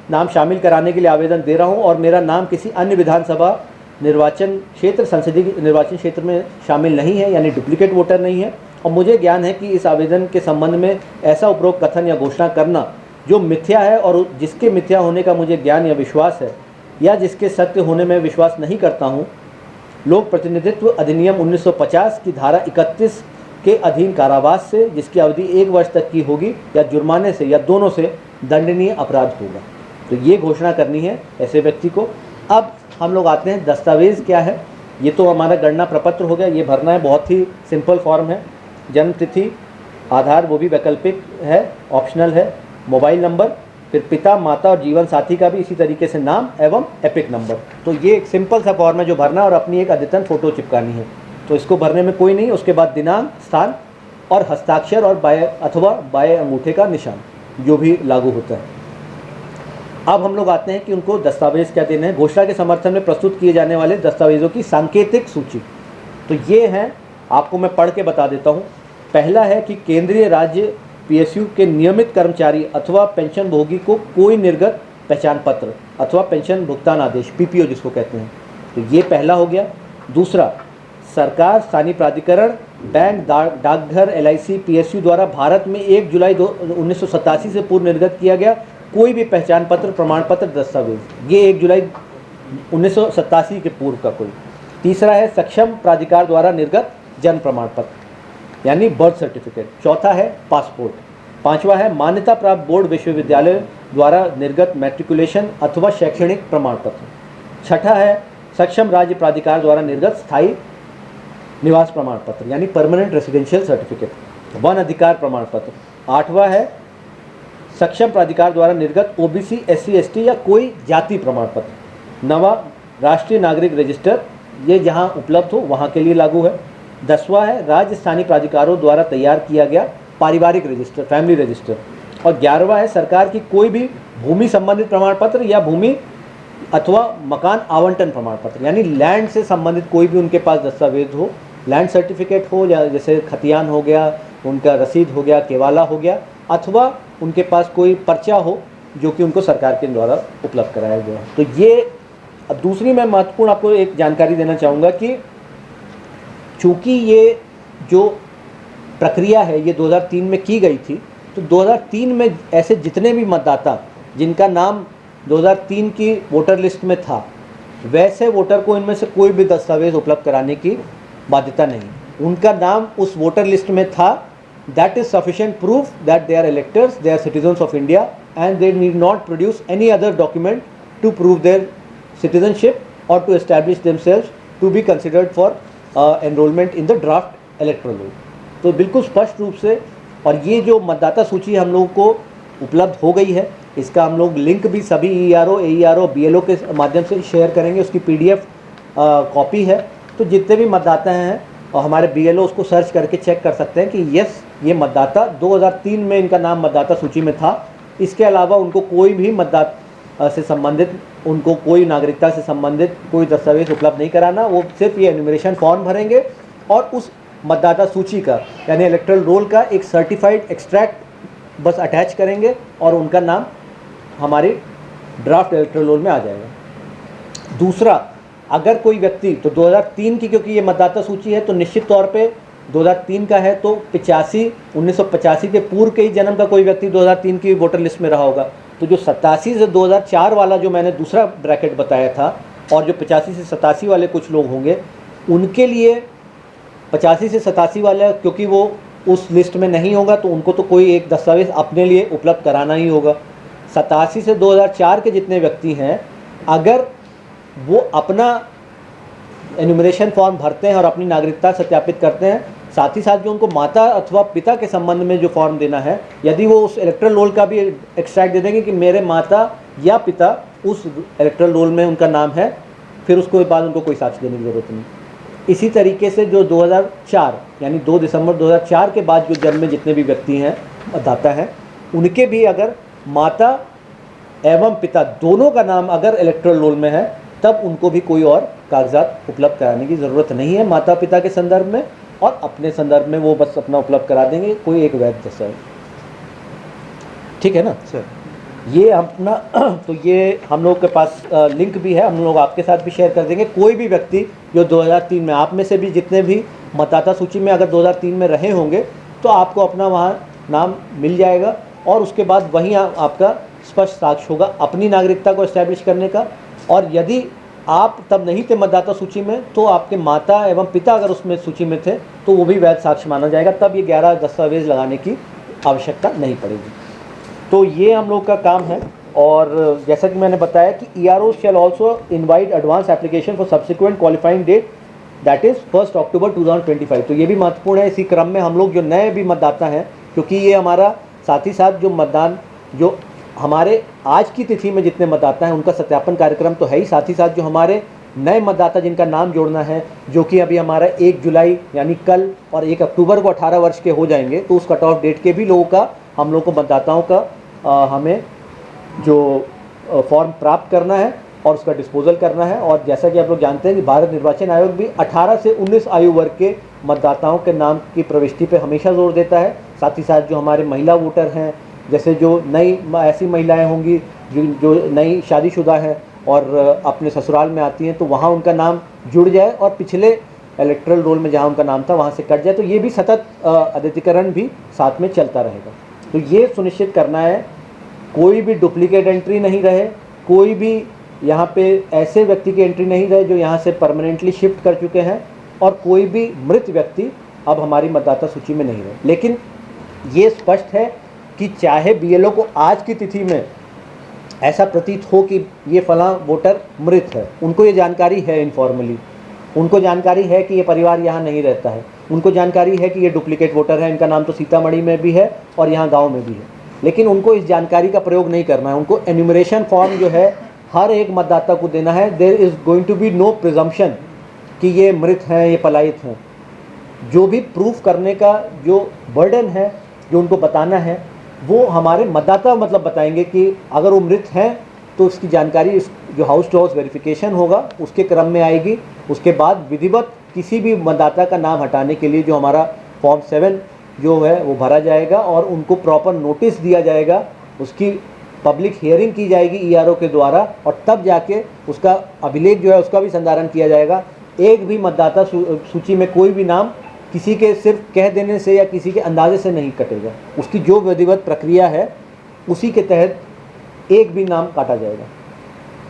नाम शामिल कराने के लिए आवेदन दे रहा हूं और मेरा नाम किसी अन्य विधानसभा निर्वाचन क्षेत्र, संसदीय निर्वाचन क्षेत्र में शामिल नहीं है, यानी डुप्लीकेट वोटर नहीं है। और मुझे ज्ञान है कि इस आवेदन के संबंध में ऐसा उपरोक्त कथन या घोषणा करना जो मिथ्या है और जिसके मिथ्या होने का मुझे ज्ञान या विश्वास है, या जिसके सत्य होने में विश्वास नहीं करता हूँ, लोक प्रतिनिधित्व अधिनियम 1950 की धारा 31 के अधीन कारावास से, जिसकी अवधि 1 वर्ष तक की होगी, या जुर्माने से या दोनों से दंडनीय अपराध होगा। तो ये घोषणा करनी है ऐसे व्यक्ति को। अब हम लोग आते हैं दस्तावेज़ क्या है। ये तो हमारा गणना प्रपत्र हो गया, ये भरना है, बहुत ही सिंपल फॉर्म है। जन्म तिथि, आधार वो भी वैकल्पिक है, ऑप्शनल है, मोबाइल नंबर, फिर पिता माता और जीवन साथी का भी इसी तरीके से नाम एवं एपिक नंबर। तो ये एक सिंपल सा फॉर्म है जो भरना है और अपनी एक अद्यतन फ़ोटो चिपकानी है। तो इसको भरने में कोई नहीं। उसके बाद दिनांक, स्थान और हस्ताक्षर और बाएं अंगूठे का निशान जो भी लागू होता है। अब हम लोग आते हैं कि उनको दस्तावेज क्या देने हैं। घोषणा के समर्थन में प्रस्तुत किए जाने वाले दस्तावेजों की सांकेतिक सूची, तो ये हैं, आपको मैं पढ़ के बता देता हूँ। पहला है कि केंद्रीय राज्य पीएसयू के नियमित कर्मचारी अथवा पेंशन भोगी को कोई निर्गत पहचान पत्र अथवा पेंशन भुगतान आदेश, पीपीओ जिसको कहते हैं, तो ये पहला हो गया। दूसरा, सरकार, स्थानीय प्राधिकरण, बैंक, डाकघर, एलआईसी, पीएसयू द्वारा भारत में 1 जुलाई 1987 से पूर्व निर्गत किया गया कोई भी पहचान पत्र, प्रमाण पत्र, दस्तावेज, ये 1 जुलाई 1987 के पूर्व का कोई। तीसरा है सक्षम प्राधिकार द्वारा निर्गत जन्म प्रमाण पत्र यानी बर्थ सर्टिफिकेट। चौथा है पासपोर्ट। पांचवा है मान्यता प्राप्त बोर्ड विश्वविद्यालय द्वारा निर्गत मैट्रिकुलेशन अथवा शैक्षणिक प्रमाण पत्र। छठा है सक्षम राज्य प्राधिकार द्वारा निर्गत स्थायी निवास प्रमाण पत्र यानी परमानेंट रेसिडेंशियल सर्टिफिकेट, वन अधिकार प्रमाण पत्र। आठवां है सक्षम प्राधिकार द्वारा निर्गत ओबीसी, एससी, एसटी या कोई जाति प्रमाण पत्र। नवा, राष्ट्रीय नागरिक रजिस्टर, ये जहां उपलब्ध हो वहां के लिए लागू है। 10वां है राज्य स्थानीय प्राधिकारों द्वारा तैयार किया गया पारिवारिक रजिस्टर, फैमिली रजिस्टर। और 11वां है सरकार की कोई भी भूमि संबंधित प्रमाण पत्र या भूमि अथवा मकान आवंटन प्रमाण पत्र यानी लैंड से संबंधित कोई भी उनके पास दस्तावेज हो, लैंड सर्टिफिकेट हो या जैसे खतियान हो गया, उनका रसीद हो गया, केवाला हो गया, अथवा उनके पास कोई पर्चा हो जो कि उनको सरकार के द्वारा उपलब्ध कराया गया है। तो ये अब दूसरी मैं महत्वपूर्ण आपको एक जानकारी देना चाहूँगा कि चूँकि ये जो प्रक्रिया है ये 2003 में की गई थी, तो 2003 में ऐसे जितने भी मतदाता जिनका नाम 2003 की वोटर लिस्ट में था, वैसे वोटर को इनमें से कोई भी दस्तावेज उपलब्ध कराने की बाध्यता नहीं। उनका नाम उस वोटर लिस्ट में था, that is sufficient proof that they are electors, they are citizens of India and they need not produce any other document to prove their citizenship or to establish themselves to be considered for enrolment in the draft electoral roll. तो बिल्कुल स्पष्ट रूप से, और ये जो मतदाता सूची हम लोगों को उपलब्ध हो गई है, इसका हम लोग लिंक भी सभी ईआरओ, एईआरओ, बीएलओ के माध्यम से शेयर करेंगे। उसकी पीडीएफ कॉपी है, तो जितने भी मतदाता हैं और हमारे बीएलओ उसको सर्च करके चेक कर सकते हैं कि यस, ये मतदाता 2003 में इनका नाम मतदाता सूची में था। इसके अलावा उनको कोई भी मतदाता से संबंधित, उनको कोई नागरिकता से संबंधित कोई दस्तावेज उपलब्ध नहीं कराना। वो सिर्फ ये एन्यूमरेशन फॉर्म भरेंगे और उस मतदाता सूची का यानी इलेक्टोरल रोल का एक सर्टिफाइड एक्सट्रैक्ट बस अटैच करेंगे और उनका नाम हमारे ड्राफ्ट इलेक्टोरल रोल में आ जाएगा। दूसरा, अगर कोई व्यक्ति, तो 2003 की क्योंकि ये मतदाता सूची है तो निश्चित तौर पे 2003 का है, तो 1985 के पूर्व के ही जन्म का कोई व्यक्ति 2003 की वोटर लिस्ट में रहा होगा। तो जो 87 से 2004 वाला जो मैंने दूसरा ब्रैकेट बताया था, और जो 85 से 87 वाले कुछ लोग होंगे, उनके लिए 85 से 87 वाले क्योंकि वो उस लिस्ट में नहीं होगा तो उनको तो कोई एक दस्तावेज अपने लिए उपलब्ध कराना ही होगा। 87 से 2004 के जितने व्यक्ति हैं, अगर वो अपना एन्यूमरेशन फॉर्म भरते हैं और अपनी नागरिकता सत्यापित करते हैं, साथ ही साथ जो उनको माता अथवा पिता के संबंध में जो फॉर्म देना है, यदि वो उस इलेक्टोरल रोल का भी एक्सट्रैक्ट दे देंगे कि मेरे माता या पिता उस इलेक्टोरल रोल में उनका नाम है, फिर उसके बाद उनको कोई साक्ष्य देने की ज़रूरत नहीं। इसी तरीके से जो 2004 यानी 2 दिसंबर 2004 के बाद जो जन्मे जितने भी व्यक्ति हैं, मतदाता हैं, उनके भी अगर माता एवं पिता दोनों का नाम अगर इलेक्टोरल रोल में है, तब उनको भी कोई और कागजात उपलब्ध कराने की ज़रूरत नहीं है माता पिता के संदर्भ में, और अपने संदर्भ में वो बस अपना उपलब्ध करा देंगे कोई एक वैध दस्तावेज। ठीक है ना सर? ये अपना तो ये हम लोग के पास लिंक भी है, हम लोग आपके साथ भी शेयर कर देंगे। कोई भी व्यक्ति जो 2003 में, आप में से भी जितने भी मतदाता सूची में अगर 2003 में रहे होंगे, तो आपको अपना वहाँ नाम मिल जाएगा और उसके बाद वहीं आपका स्पष्ट साक्ष्य होगा अपनी नागरिकता को एस्टैब्लिश करने का। और यदि आप तब नहीं थे मतदाता सूची में, तो आपके माता एवं पिता अगर उसमें सूची में थे, तो वो भी वैध साक्ष्य माना जाएगा। तब ये 11 दस्तावेज लगाने की आवश्यकता नहीं पड़ेगी। तो ये हम लोग का काम है। और जैसा कि मैंने बताया कि ERO shall also invite advance application for subsequent qualifying date that is 1 October 2025। तो ये भी महत्वपूर्ण है। इसी क्रम में हम लोग जो नए भी मतदाता हैं, क्योंकि ये हमारा साथ ही साथ जो मतदान, जो हमारे आज की तिथि में जितने मतदाता हैं उनका सत्यापन कार्यक्रम तो है ही, साथ ही साथ जो हमारे नए मतदाता जिनका नाम जोड़ना है, जो कि अभी हमारा 1 जुलाई यानी कल और 1 अक्टूबर को 18 वर्ष के हो जाएंगे, तो उस कट ऑफ डेट के भी लोगों का हम लोग को मतदाताओं का हमें जो फॉर्म प्राप्त करना है और उसका डिस्पोजल करना है। और जैसा कि आप लोग जानते हैं कि भारत निर्वाचन आयोग भी 18 से 19 आयु वर्ग के मतदाताओं के नाम की प्रविष्टि पे हमेशा जोर देता है। साथ ही साथ जो हमारे महिला वोटर हैं, जैसे जो नई ऐसी महिलाएं होंगी जो नई शादीशुदा हैं और अपने ससुराल में आती हैं, तो वहाँ उनका नाम जुड़ जाए और पिछले इलेक्ट्रल रोल में जहाँ उनका नाम था वहाँ से कट जाए, तो ये भी सतत अद्यतिकरण भी साथ में चलता रहेगा। तो ये सुनिश्चित करना है कोई भी डुप्लीकेट एंट्री नहीं रहे, कोई भी यहाँ पे ऐसे व्यक्ति की एंट्री नहीं रहे जो यहाँ से परमानेंटली शिफ्ट कर चुके हैं, और कोई भी मृत व्यक्ति अब हमारी मतदाता सूची में नहीं रहे। लेकिन ये स्पष्ट है कि चाहे बीएलओ को आज की तिथि में ऐसा प्रतीत हो कि ये फलां वोटर मृत है, उनको ये जानकारी है इनफॉर्मली, उनको जानकारी है कि ये परिवार यहाँ नहीं रहता है, उनको जानकारी है कि ये डुप्लीकेट वोटर है, इनका नाम तो सीतामढ़ी में भी है और यहाँ गाँव में भी है, लेकिन उनको इस जानकारी का प्रयोग नहीं करना है। उनको एन्यूमरेशन फॉर्म जो है हर एक मतदाता को देना है। There is going to be no presumption कि ये मृत हैं, ये पलायित हैं। जो भी प्रूफ करने का जो बर्डन है, जो उनको बताना है, वो हमारे मतदाता मतलब बताएंगे कि अगर वो मृत हैं तो उसकी जानकारी जो हाउस टू हाउस वेरिफिकेशन होगा उसके क्रम में आएगी। उसके बाद विधिवत किसी भी मतदाता का नाम हटाने के लिए जो हमारा फॉर्म 7 जो है वो भरा जाएगा और उनको प्रॉपर नोटिस दिया जाएगा, उसकी पब्लिक हियरिंग की जाएगी ईआरओ के द्वारा, और तब जाके उसका अभिलेख जो है उसका भी संधारण किया जाएगा। एक भी मतदाता सूची में कोई भी नाम किसी के सिर्फ कह देने से या किसी के अंदाजे से नहीं कटेगा, उसकी जो विधिवत प्रक्रिया है उसी के तहत एक भी नाम काटा जाएगा।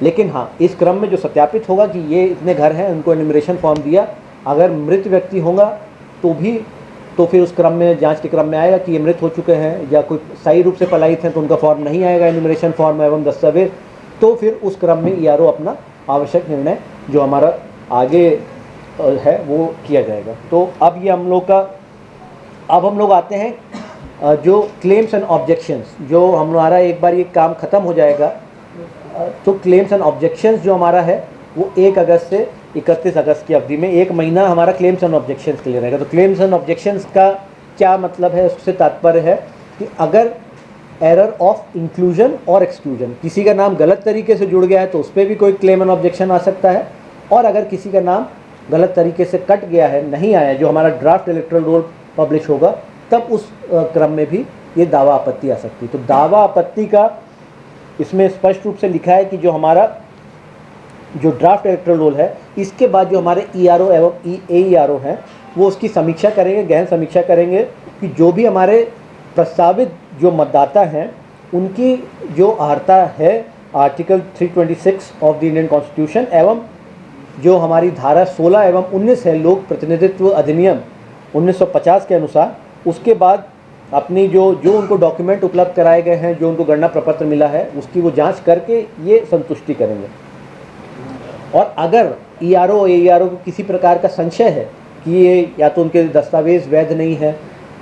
लेकिन हाँ, इस क्रम में जो सत्यापित होगा कि ये इतने घर हैं, उनको एन्यूमरेशन फॉर्म दिया, अगर मृत व्यक्ति होगा तो फिर उस क्रम में जांच के क्रम में आएगा कि ये मृत हो चुके हैं या कोई सही रूप से पलायित हैं तो उनका फॉर्म नहीं आएगा एन्यूमरेशन फॉर्म एवं दस्तावेज, तो फिर उस क्रम में ईआरओ अपना आवश्यक निर्णय जो हमारा आगे है वो किया जाएगा। तो अब हम लोग आते हैं जो क्लेम्स एंड ऑब्जेक्शंस, जो हमारा एक बार ये काम ख़त्म हो जाएगा तो क्लेम्स एंड ऑब्जेक्शंस जो हमारा है वो 1 अगस्त से 31 अगस्त की अवधि में 1 महीना हमारा क्लेम्स एंड ऑब्जेक्शंस के लिए रहेगा। तो क्लेम्स एंड ऑब्जेक्शंस का क्या मतलब है, उससे तात्पर्य है कि अगर एरर ऑफ इंक्लूजन और एक्सक्लूजन, किसी का नाम गलत तरीके से जुड़ गया है तो उस पर भी कोई क्लेम एंड ऑब्जेक्शन आ सकता है, और अगर किसी का नाम गलत तरीके से कट गया है, नहीं आया, जो हमारा ड्राफ्ट इलेक्टोरल रोल पब्लिश होगा, तब उस क्रम में भी ये दावा आपत्ति आ सकती है। तो दावा आपत्ति का इसमें स्पष्ट रूप से लिखा है कि जो हमारा जो ड्राफ्ट इलेक्टोरल रोल है, इसके बाद जो हमारे ईआरओ एवं एईआरओ हैं वो उसकी समीक्षा करेंगे, गहन समीक्षा करेंगे कि जो भी हमारे प्रस्तावित जो मतदाता हैं उनकी जो अर्हता है article 326 of the Indian constitution एवं जो हमारी धारा 16 एवं 19 है लोक प्रतिनिधित्व अधिनियम 1950 के अनुसार, उसके बाद अपनी जो उनको डॉक्यूमेंट उपलब्ध कराए गए हैं, जो उनको गणना प्रपत्र मिला है, उसकी वो जांच करके ये संतुष्टि करेंगे। और अगर ईआरओ एईआरओ को किसी प्रकार का संशय है कि ये या तो उनके दस्तावेज वैध नहीं है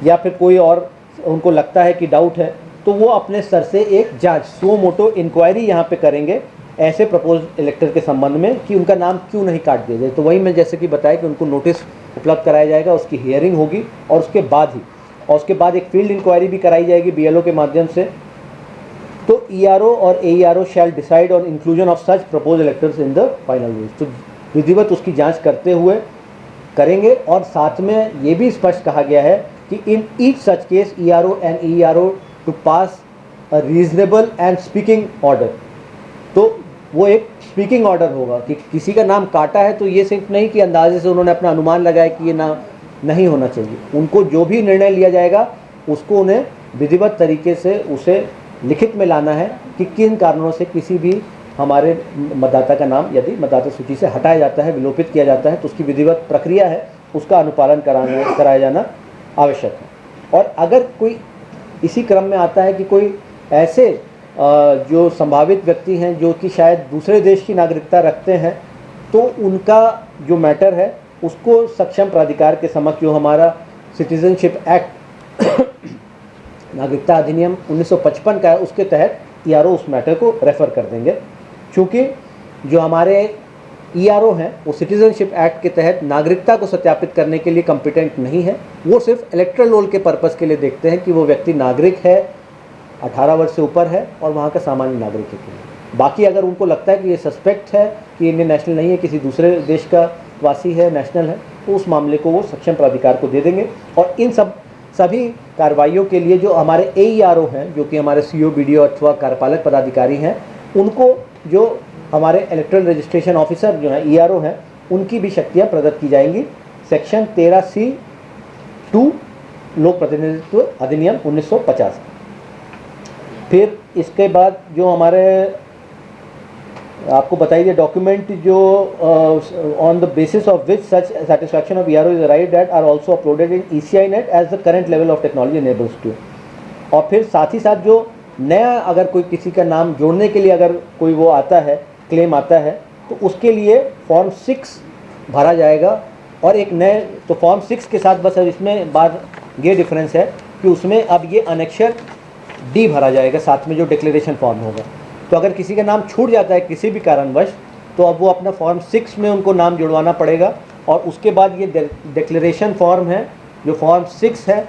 या फिर कोई और उनको लगता है कि डाउट है, तो वो अपने स्तर से एक जांच सो मोटो इंक्वायरी यहाँ पे करेंगे ऐसे प्रपोज इलेक्टर के संबंध में कि उनका नाम क्यों नहीं काट दिया जाए। तो वही मैं जैसे कि बताया कि उनको नोटिस उपलब्ध कराया जाएगा, उसकी हियरिंग होगी और उसके बाद एक फील्ड इंक्वायरी भी कराई जाएगी बीएलओ के माध्यम से। तो ईआरओ और AERO shall decide on inclusion of such propose electors in the final list. तो विधिवत उसकी जांच करते हुए करेंगे। और साथ में ये भी स्पष्ट कहा गया है कि in each such case ERO and AERO to pass a reasonable and speaking order. तो वो एक स्पीकिंग ऑर्डर होगा कि किसी का नाम काटा है तो ये सिर्फ नहीं कि अंदाजे से उन्होंने अपना अनुमान लगाया कि ये नाम नहीं होना चाहिए। उनको जो भी निर्णय लिया जाएगा उसको उन्हें विधिवत तरीके से उसे लिखित में लाना है कि किन कारणों से किसी भी हमारे मतदाता का नाम यदि मतदाता सूची से हटाया जाता है, विलोपित किया जाता है, तो उसकी विधिवत प्रक्रिया है उसका अनुपालन कराया जाना आवश्यक है। और अगर कोई इसी क्रम में आता है कि कोई ऐसे जो संभावित व्यक्ति हैं जो कि शायद दूसरे देश की नागरिकता रखते हैं, तो उनका जो मैटर है उसको सक्षम प्राधिकार के समक्ष, जो हमारा सिटीजनशिप एक्ट नागरिकता अधिनियम 1955 का है, उसके तहत ईआरओ उस मैटर को रेफ़र कर देंगे। चूँकि जो हमारे ईआरओ हैं वो सिटीजनशिप एक्ट के तहत नागरिकता को सत्यापित करने के लिए कॉम्पिटेंट नहीं है। वो सिर्फ इलेक्टोरल रोल के पर्पस के लिए देखते हैं कि वो व्यक्ति नागरिक है, 18 वर्ष से ऊपर है और वहाँ का सामान्य नागरिक है कि नहीं। बाकी अगर उनको लगता है कि ये सस्पेक्ट है कि इंडियन नेशनल नहीं है, किसी दूसरे देश का वासी है, नेशनल है, तो उस मामले को वो सक्षम प्राधिकार को दे देंगे। और इन सभी कार्रवाइयों के लिए जो हमारे AERO हैं, जो कि हमारे CO, BDO अथवा कार्यपालक पदाधिकारी हैं, उनको जो हमारे इलेक्ट्रल रजिस्ट्रेशन ऑफिसर जो हैं ERO हैं, उनकी भी शक्तियाँ प्रदत्त की जाएंगी। सेक्शन 13C(2) लोक प्रतिनिधित्व अधिनियम 1950। फिर इसके बाद जो हमारे आपको बताइए डॉक्यूमेंट जो on the basis of which such satisfaction of ERO is arrived at are also uploaded in ECI net as the current level of technology enables to. और फिर साथ ही साथ जो नया अगर कोई किसी का नाम जोड़ने के लिए अगर कोई वो आता है, क्लेम आता है, तो उसके लिए फॉर्म 6 भरा जाएगा। और एक नए तो फॉर्म 6 के साथ बस अब इसमें बात ये डिफरेंस है कि उसमें अब ये अनेक्षर D भरा जाएगा साथ में जो डिक्लेरेशन फॉर्म होगा। तो अगर किसी का नाम छूट जाता है किसी भी कारणवश, तो अब वो अपना फॉर्म 6 में उनको नाम जुड़वाना पड़ेगा। और उसके बाद ये डिक्लेरेशन फॉर्म है जो फॉर्म 6 है,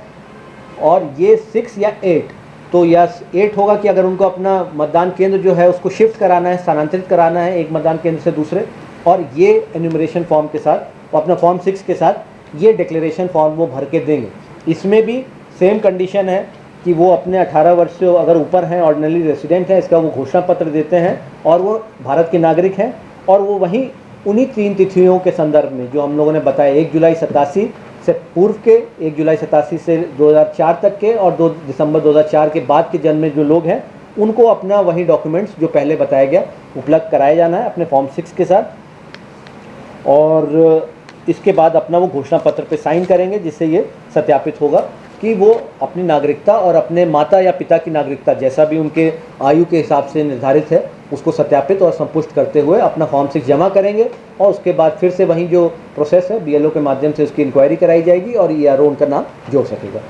और ये 6 या 8, तो या 8 होगा कि अगर उनको अपना मतदान केंद्र जो है उसको शिफ्ट कराना है, स्थानांतरित कराना है एक मतदान केंद्र से दूसरे, और ये एन्यूमरेशन फॉर्म के साथ और अपना फॉर्म 6 के साथ ये डिक्लेरेशन फॉर्म वो भर के देंगे। इसमें भी सेम कंडीशन है कि वो अपने 18 वर्ष से अगर ऊपर हैं, ऑर्डिनरी रेसिडेंट हैं, इसका वो घोषणा पत्र देते हैं और वो भारत के नागरिक हैं। और वो वहीं उन्हीं 3 तिथियों के संदर्भ में जो हम लोगों ने बताया, 1 जुलाई 87 से पूर्व के, 1 जुलाई 87 से 2004 तक के और 2 दिसंबर 2004 के बाद के जन्म में जो लोग हैं, उनको अपना वही डॉक्यूमेंट्स जो पहले बताया गया उपलब्ध कराया जाना है अपने फॉर्म 6 के साथ। और इसके बाद अपना वो घोषणा पत्र पे साइन करेंगे, जिससे ये सत्यापित होगा कि वो अपनी नागरिकता और अपने माता या पिता की नागरिकता जैसा भी उनके आयु के हिसाब से निर्धारित है उसको सत्यापित और संपुष्ट करते हुए अपना फॉर्म 6 जमा करेंगे। और उसके बाद फिर से वहीं जो प्रोसेस है BLO के माध्यम से उसकी इंक्वायरी कराई जाएगी और ERO उनका नाम जोड़ सकेगा।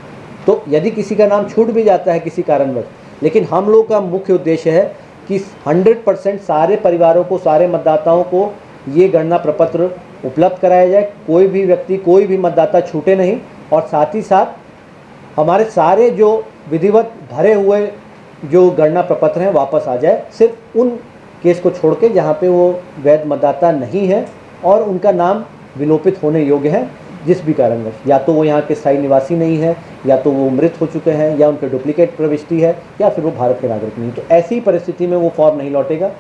तो यदि किसी का नाम छूट भी जाता है किसी कारणवश, लेकिन हम लोग का मुख्य उद्देश्य है कि 100% सारे परिवारों को, सारे मतदाताओं को ये गणना प्रपत्र उपलब्ध कराया जाए, कोई भी व्यक्ति, कोई भी मतदाता छूटे नहीं। और साथ ही साथ हमारे सारे जो विधिवत भरे हुए जो गणना प्रपत्र हैं वापस आ जाए, सिर्फ उन केस को छोड़ के जहाँ पे वो वैध मतदाता नहीं है और उनका नाम विलोपित होने योग्य है जिस भी कारणवश, या तो वो यहाँ के स्थायी निवासी नहीं है, या तो वो मृत हो चुके हैं, या उनके डुप्लीकेट प्रविष्टि है, या फिर वो भारत के नागरिक नहीं। तो ऐसी परिस्थिति में वो फॉर्म नहीं लौटेगा।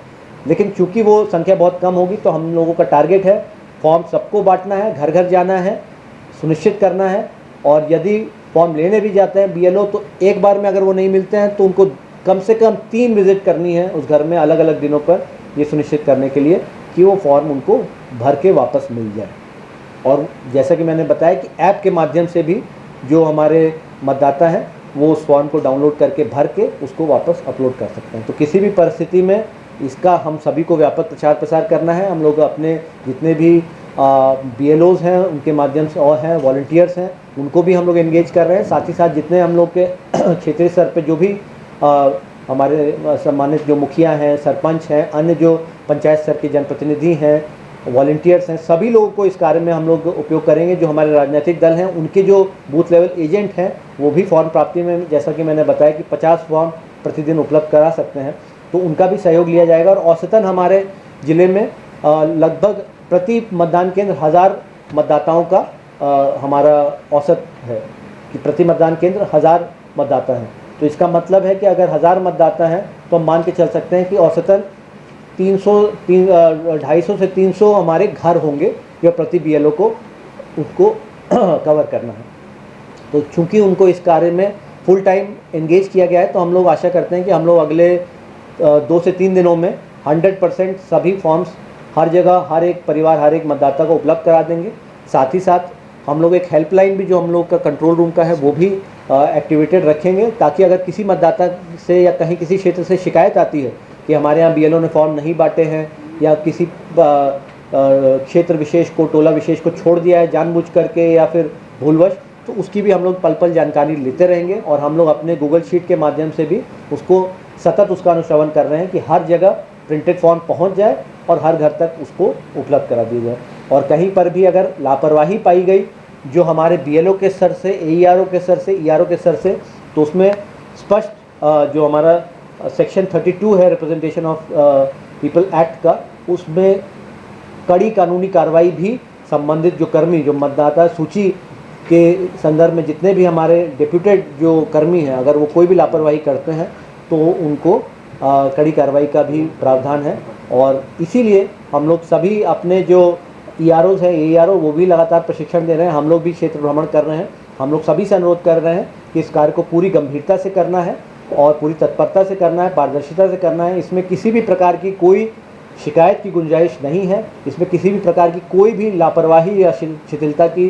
लेकिन चूँकि वो संख्या बहुत कम होगी, तो हम लोगों का टारगेट है फॉर्म सबको बांटना है, घर घर जाना है, सुनिश्चित करना है। और यदि फॉर्म लेने भी जाते हैं BLO, तो एक बार में अगर वो नहीं मिलते हैं तो उनको कम से कम 3 विजिट करनी है उस घर में अलग अलग दिनों पर, ये सुनिश्चित करने के लिए कि वो फॉर्म उनको भर के वापस मिल जाए। और जैसा कि मैंने बताया कि ऐप के माध्यम से भी जो हमारे मतदाता हैं वो उस फॉर्म को डाउनलोड करके भर के उसको वापस अपलोड कर सकते हैं। तो किसी भी परिस्थिति में इसका हम सभी को व्यापक प्रचार प्रसार करना है। हम लोग अपने जितने भी BLOs हैं उनके माध्यम से और हैं वॉलंटियर्स हैं, उनको भी हम लोग एंगेज कर रहे हैं। साथ ही साथ जितने हम लोग के क्षेत्रीय स्तर पे जो भी हमारे सम्मानित जो मुखिया हैं, सरपंच हैं, अन्य जो पंचायत स्तर के जनप्रतिनिधि हैं, वॉलंटियर्स हैं, सभी लोगों को इस कार्य में हम लोग उपयोग करेंगे। जो हमारे राजनीतिक दल हैं उनके जो बूथ लेवल एजेंट हैं वो भी फॉर्म प्राप्ति में, जैसा कि मैंने बताया कि 50 फॉर्म प्रतिदिन उपलब्ध करा सकते हैं, तो उनका भी सहयोग लिया जाएगा। और औसतन हमारे ज़िले में लगभग प्रति मतदान केंद्र 1000 मतदाताओं का हमारा औसत है कि प्रति मतदान केंद्र 1000 मतदाता हैं। तो इसका मतलब है कि अगर 1000 मतदाता हैं तो हम मान के चल सकते हैं कि औसतन 250 से 300 हमारे घर होंगे जो प्रति BLO को उसको कवर करना है। तो चूँकि उनको इस कार्य में फुल टाइम एंगेज किया गया है, तो हम लोग आशा करते हैं कि हम लोग अगले 2 से 3 दिनों में 100% सभी फॉर्म्स हर जगह, हर एक परिवार, हर एक मतदाता को उपलब्ध करा देंगे। साथ ही साथ हम लोग एक हेल्पलाइन भी जो हम लोग का कंट्रोल रूम का है वो भी एक्टिवेटेड रखेंगे, ताकि अगर किसी मतदाता से या कहीं किसी क्षेत्र से शिकायत आती है कि हमारे यहाँ BLO ने फॉर्म नहीं बांटे हैं या किसी क्षेत्र विशेष को, टोला विशेष को छोड़ दिया है जानबूझ करके या फिर भूलवश, तो उसकी भी हम लोग पल पल जानकारी लेते रहेंगे। और हम लोग अपने गूगल शीट के माध्यम से भी उसको सतत उसका अनुश्रवण कर रहे हैं कि हर जगह प्रिंटेड फॉर्म पहुंच जाए और हर घर तक उसको उपलब्ध करा दिया जाए। और कहीं पर भी अगर लापरवाही पाई गई जो हमारे BLO के स्तर से, AERO के स्तर से, ERO के स्तर से, तो उसमें स्पष्ट जो हमारा सेक्शन 32 है रिप्रेजेंटेशन ऑफ पीपल एक्ट का, उसमें कड़ी कानूनी कार्रवाई भी संबंधित जो कर्मी, जो मतदाता सूची के संदर्भ में जितने भी हमारे डिप्यूटेड जो कर्मी हैं, अगर वो कोई भी लापरवाही करते हैं तो उनको कड़ी कार्रवाई का भी प्रावधान है। और इसीलिए हम लोग सभी अपने जो EROs हैं, AERO, वो भी लगातार प्रशिक्षण दे रहे हैं। हम लोग भी क्षेत्र भ्रमण कर रहे हैं। हम लोग सभी से अनुरोध कर रहे हैं कि इस कार्य को पूरी गंभीरता से करना है और पूरी तत्परता से करना है, पारदर्शिता से करना है। इसमें किसी भी प्रकार की कोई शिकायत की गुंजाइश नहीं है, इसमें किसी भी प्रकार की कोई भी लापरवाही या शिथिलता की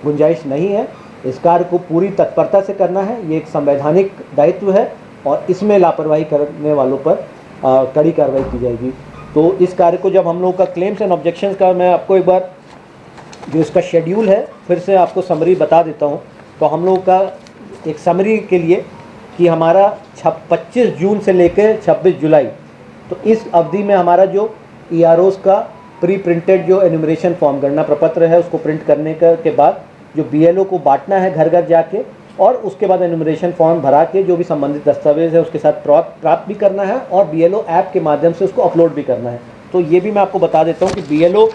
गुंजाइश नहीं है। इस कार्य को पूरी तत्परता से करना है, ये एक संवैधानिक दायित्व है और इसमें लापरवाही करने वालों पर कड़ी कार्रवाई की जाएगी। तो इस कार्य को जब हम लोगों का क्लेम्स एंड ऑब्जेक्शंस का, मैं आपको एक बार जो इसका शेड्यूल है फिर से आपको समरी बता देता हूँ। तो हम लोगों का एक समरी के लिए कि हमारा 25 जून से लेकर 26 जुलाई, तो इस अवधि में हमारा जो EROs का प्री प्रिंटेड जो एन्यूमरेशन फॉर्म, गणना प्रपत्र है, उसको प्रिंट करने के बाद जो BLO को बांटना है घर घर जाके, और उसके बाद एन्यूमरेशन फॉर्म भरा के जो भी संबंधित दस्तावेज है उसके साथ प्राप्त भी करना है और BLO ऐप के माध्यम से उसको अपलोड भी करना है। तो ये भी मैं आपको बता देता हूँ कि BLO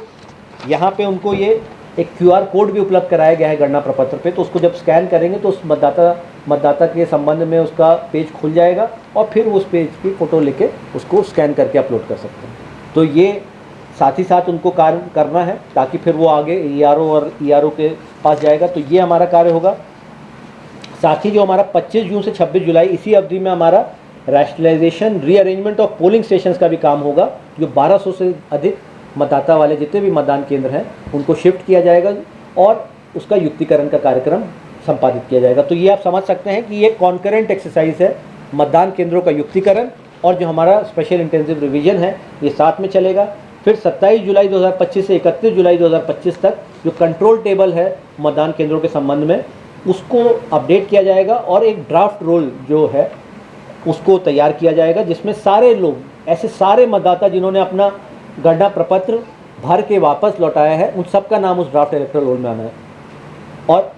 यहाँ पे उनको ये एक QR कोड भी उपलब्ध कराया गया है गणना प्रपत्र पे, तो उसको जब स्कैन करेंगे तो उस मतदाता के संबंध में उसका पेज खुल जाएगा और फिर उस पेज की फ़ोटो लेके उसको स्कैन करके अपलोड कर सकते हैं। तो ये साथ ही साथ उनको कार्य करना है ताकि फिर वो आगे AERO और ERO के पास जाएगा। तो ये हमारा कार्य होगा। साथ ही जो हमारा 25 जून से 26 जुलाई, इसी अवधि में हमारा rationalisation, rearrangement of polling stations का भी काम होगा। जो 1200 से अधिक मतदाता वाले जितने भी मतदान केंद्र हैं उनको शिफ्ट किया जाएगा और उसका युक्तिकरण का कार्यक्रम संपादित किया जाएगा। तो ये आप समझ सकते हैं कि ये कॉन्करेंट एक्सरसाइज है। मतदान केंद्रों का युक्तिकरण और जो हमारा स्पेशल इंटेंसिव रिवीजन है ये साथ में चलेगा। फिर 27 जुलाई 2025 से 31 जुलाई 2025 तक जो कंट्रोल टेबल है मतदान केंद्रों के संबंध में, उसको अपडेट किया जाएगा और एक ड्राफ्ट रोल जो है उसको तैयार किया जाएगा, जिसमें सारे लोग, ऐसे सारे मतदाता जिन्होंने अपना गणना प्रपत्र भर के वापस लौटाया है, उन सब का नाम उस ड्राफ्ट इलेक्टोरल रोल में आना है। और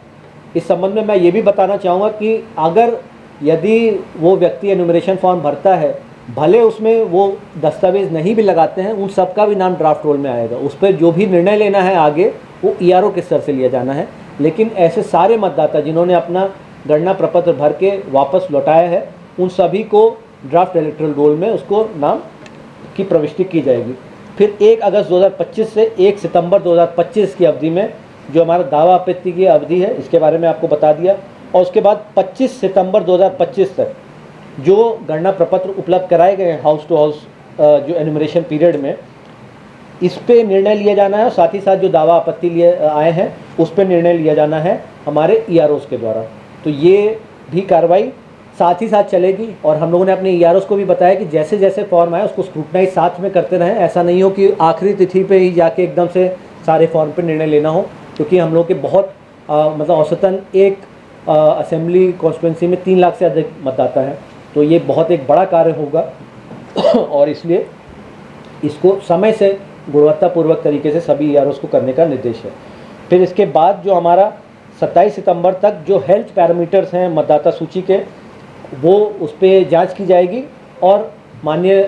इस संबंध में मैं ये भी बताना चाहूँगा कि अगर यदि वो व्यक्ति एन्यूमरेशन फॉर्म भरता है, भले उसमें वो दस्तावेज नहीं भी लगाते हैं, उन सब का भी नाम ड्राफ्ट रोल में आएगा। उस पर जो भी निर्णय लेना है आगे वो ERO के स्तर से लिया जाना है। लेकिन ऐसे सारे मतदाता जिन्होंने अपना गणना प्रपत्र भर के वापस लौटाया है, उन सभी को ड्राफ्ट इलेक्टोरल रोल में उसको नाम की प्रविष्टि की जाएगी। फिर 1 अगस्त 2025 से 1 सितंबर 2025 की अवधि में जो हमारा दावा आपत्ति की अवधि है, इसके बारे में आपको बता दिया। और उसके बाद 25 सितंबर 2025 तक जो गणना प्रपत्र उपलब्ध कराए गए हैं हाउस टू हाउस जो एन्यूमरेशन पीरियड में, इस पे निर्णय लिया जाना है। और साथ ही साथ जो दावा आपत्ति लिए आए हैं उस पर निर्णय लिया जाना है हमारे EROs के द्वारा। तो ये भी कार्रवाई साथ ही साथ चलेगी। और हम लोगों ने अपने EROs को भी बताया कि जैसे जैसे फॉर्म आए उसको स्क्रूटनाइज साथ में करते रहें। ऐसा नहीं हो कि आखिरी तिथि पे ही जाके एकदम से सारे फॉर्म पे निर्णय लेना हो, क्योंकि हम लोग के बहुत मतलब औसतन एक असेंबली कॉन्स्टिट्यूंसी में 3 लाख से अधिक मतदाता हैं। तो ये बहुत एक बड़ा कार्य होगा और इसलिए इसको समय से गुणवत्तापूर्वक तरीके से सभी EROs को करने का निर्देश है। फिर इसके बाद जो हमारा 27 सितंबर तक जो हेल्थ पैरामीटर्स हैं मतदाता सूची के, वो उस पर जांच की जाएगी और माननीय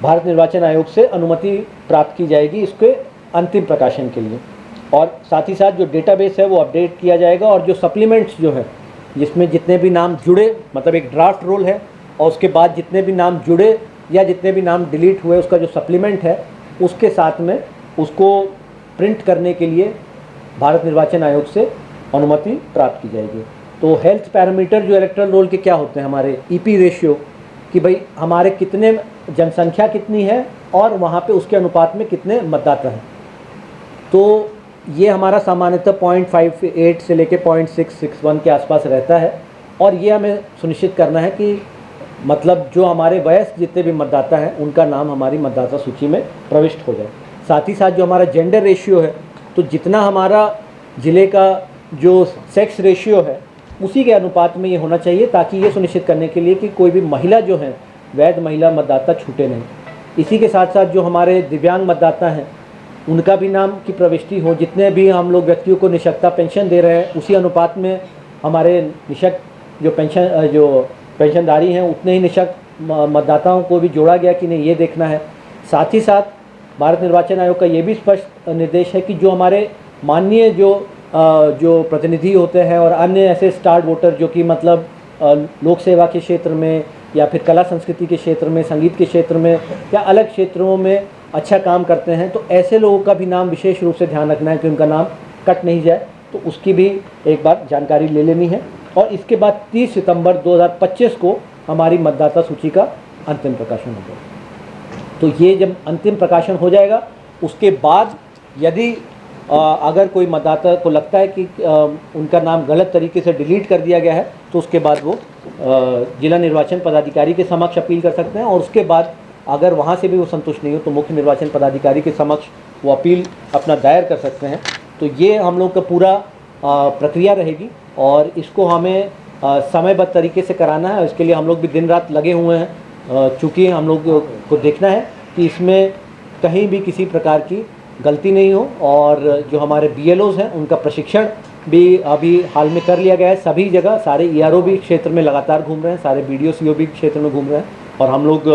भारत निर्वाचन आयोग से अनुमति प्राप्त की जाएगी इसके अंतिम प्रकाशन के लिए। और साथ ही साथ जो डेटाबेस है वो अपडेट किया जाएगा और जो सप्लीमेंट्स जो है जिसमें जितने भी नाम जुड़े, मतलब एक ड्राफ्ट रोल है और उसके बाद जितने भी नाम जुड़े या जितने भी नाम डिलीट हुए उसका जो सप्लीमेंट है उसके साथ में उसको प्रिंट करने के लिए भारत निर्वाचन आयोग से अनुमति प्राप्त की जाएगी। तो हेल्थ पैरामीटर जो इलेक्टोरल रोल के क्या होते हैं, हमारे EP रेशियो कि भाई हमारे कितने जनसंख्या कितनी है और वहाँ पे उसके अनुपात में कितने मतदाता हैं। तो ये हमारा सामान्यतः 0.58 से लेके 0.661 के आसपास रहता है। और ये हमें सुनिश्चित करना है कि मतलब जो हमारे वयस्क जितने भी मतदाता हैं उनका नाम हमारी मतदाता सूची में प्रविष्ट हो जाए। साथ ही साथ जो हमारा जेंडर रेशियो है, तो जितना हमारा ज़िले का जो सेक्स रेशियो है उसी के अनुपात में ये होना चाहिए, ताकि ये सुनिश्चित करने के लिए कि कोई भी महिला जो है, वैध महिला मतदाता छूटे नहीं। इसी के साथ साथ जो हमारे दिव्यांग मतदाता हैं उनका भी नाम की प्रविष्टि हो। जितने भी हम लोग व्यक्तियों को निःशक्ता पेंशन दे रहे हैं उसी अनुपात में हमारे निःशक्त जो पेंशनधारी हैं उतने ही निःशक्त मतदाताओं को भी जोड़ा गया कि नहीं, ये देखना है। साथ ही साथ भारत निर्वाचन आयोग का ये भी स्पष्ट निर्देश है कि जो हमारे माननीय जो प्रतिनिधि होते हैं और अन्य ऐसे स्टार वोटर जो कि मतलब लोक सेवा के क्षेत्र में या फिर कला संस्कृति के क्षेत्र में, संगीत के क्षेत्र में या अलग क्षेत्रों में अच्छा काम करते हैं, तो ऐसे लोगों का भी नाम विशेष रूप से ध्यान रखना है कि उनका नाम कट नहीं जाए। तो उसकी भी एक बार जानकारी ले लेनी है। और इसके बाद 30 सितंबर 2025 को हमारी मतदाता सूची का अंतिम प्रकाशन होगा। तो ये जब अंतिम प्रकाशन हो जाएगा उसके बाद यदि अगर कोई मतदाता को लगता है कि उनका नाम गलत तरीके से डिलीट कर दिया गया है तो उसके बाद वो जिला निर्वाचन पदाधिकारी के समक्ष अपील कर सकते हैं। और उसके बाद अगर वहाँ से भी वो संतुष्ट नहीं हो तो मुख्य निर्वाचन पदाधिकारी के समक्ष वो अपील अपना दायर कर सकते हैं। तो ये हम लोग का पूरा प्रक्रिया रहेगी और इसको हमें समयबद्ध तरीके से कराना है। इसके लिए हम लोग भी दिन रात लगे हुए हैं, चूँकि हम लोग को देखना है कि इसमें कहीं भी किसी प्रकार की गलती नहीं हो। और जो हमारे BLOs हैं उनका प्रशिक्षण भी अभी हाल में कर लिया गया है। सभी जगह सारे ERO भी क्षेत्र में लगातार घूम रहे हैं, सारे BDO CO भी क्षेत्र में घूम रहे हैं और हम लोग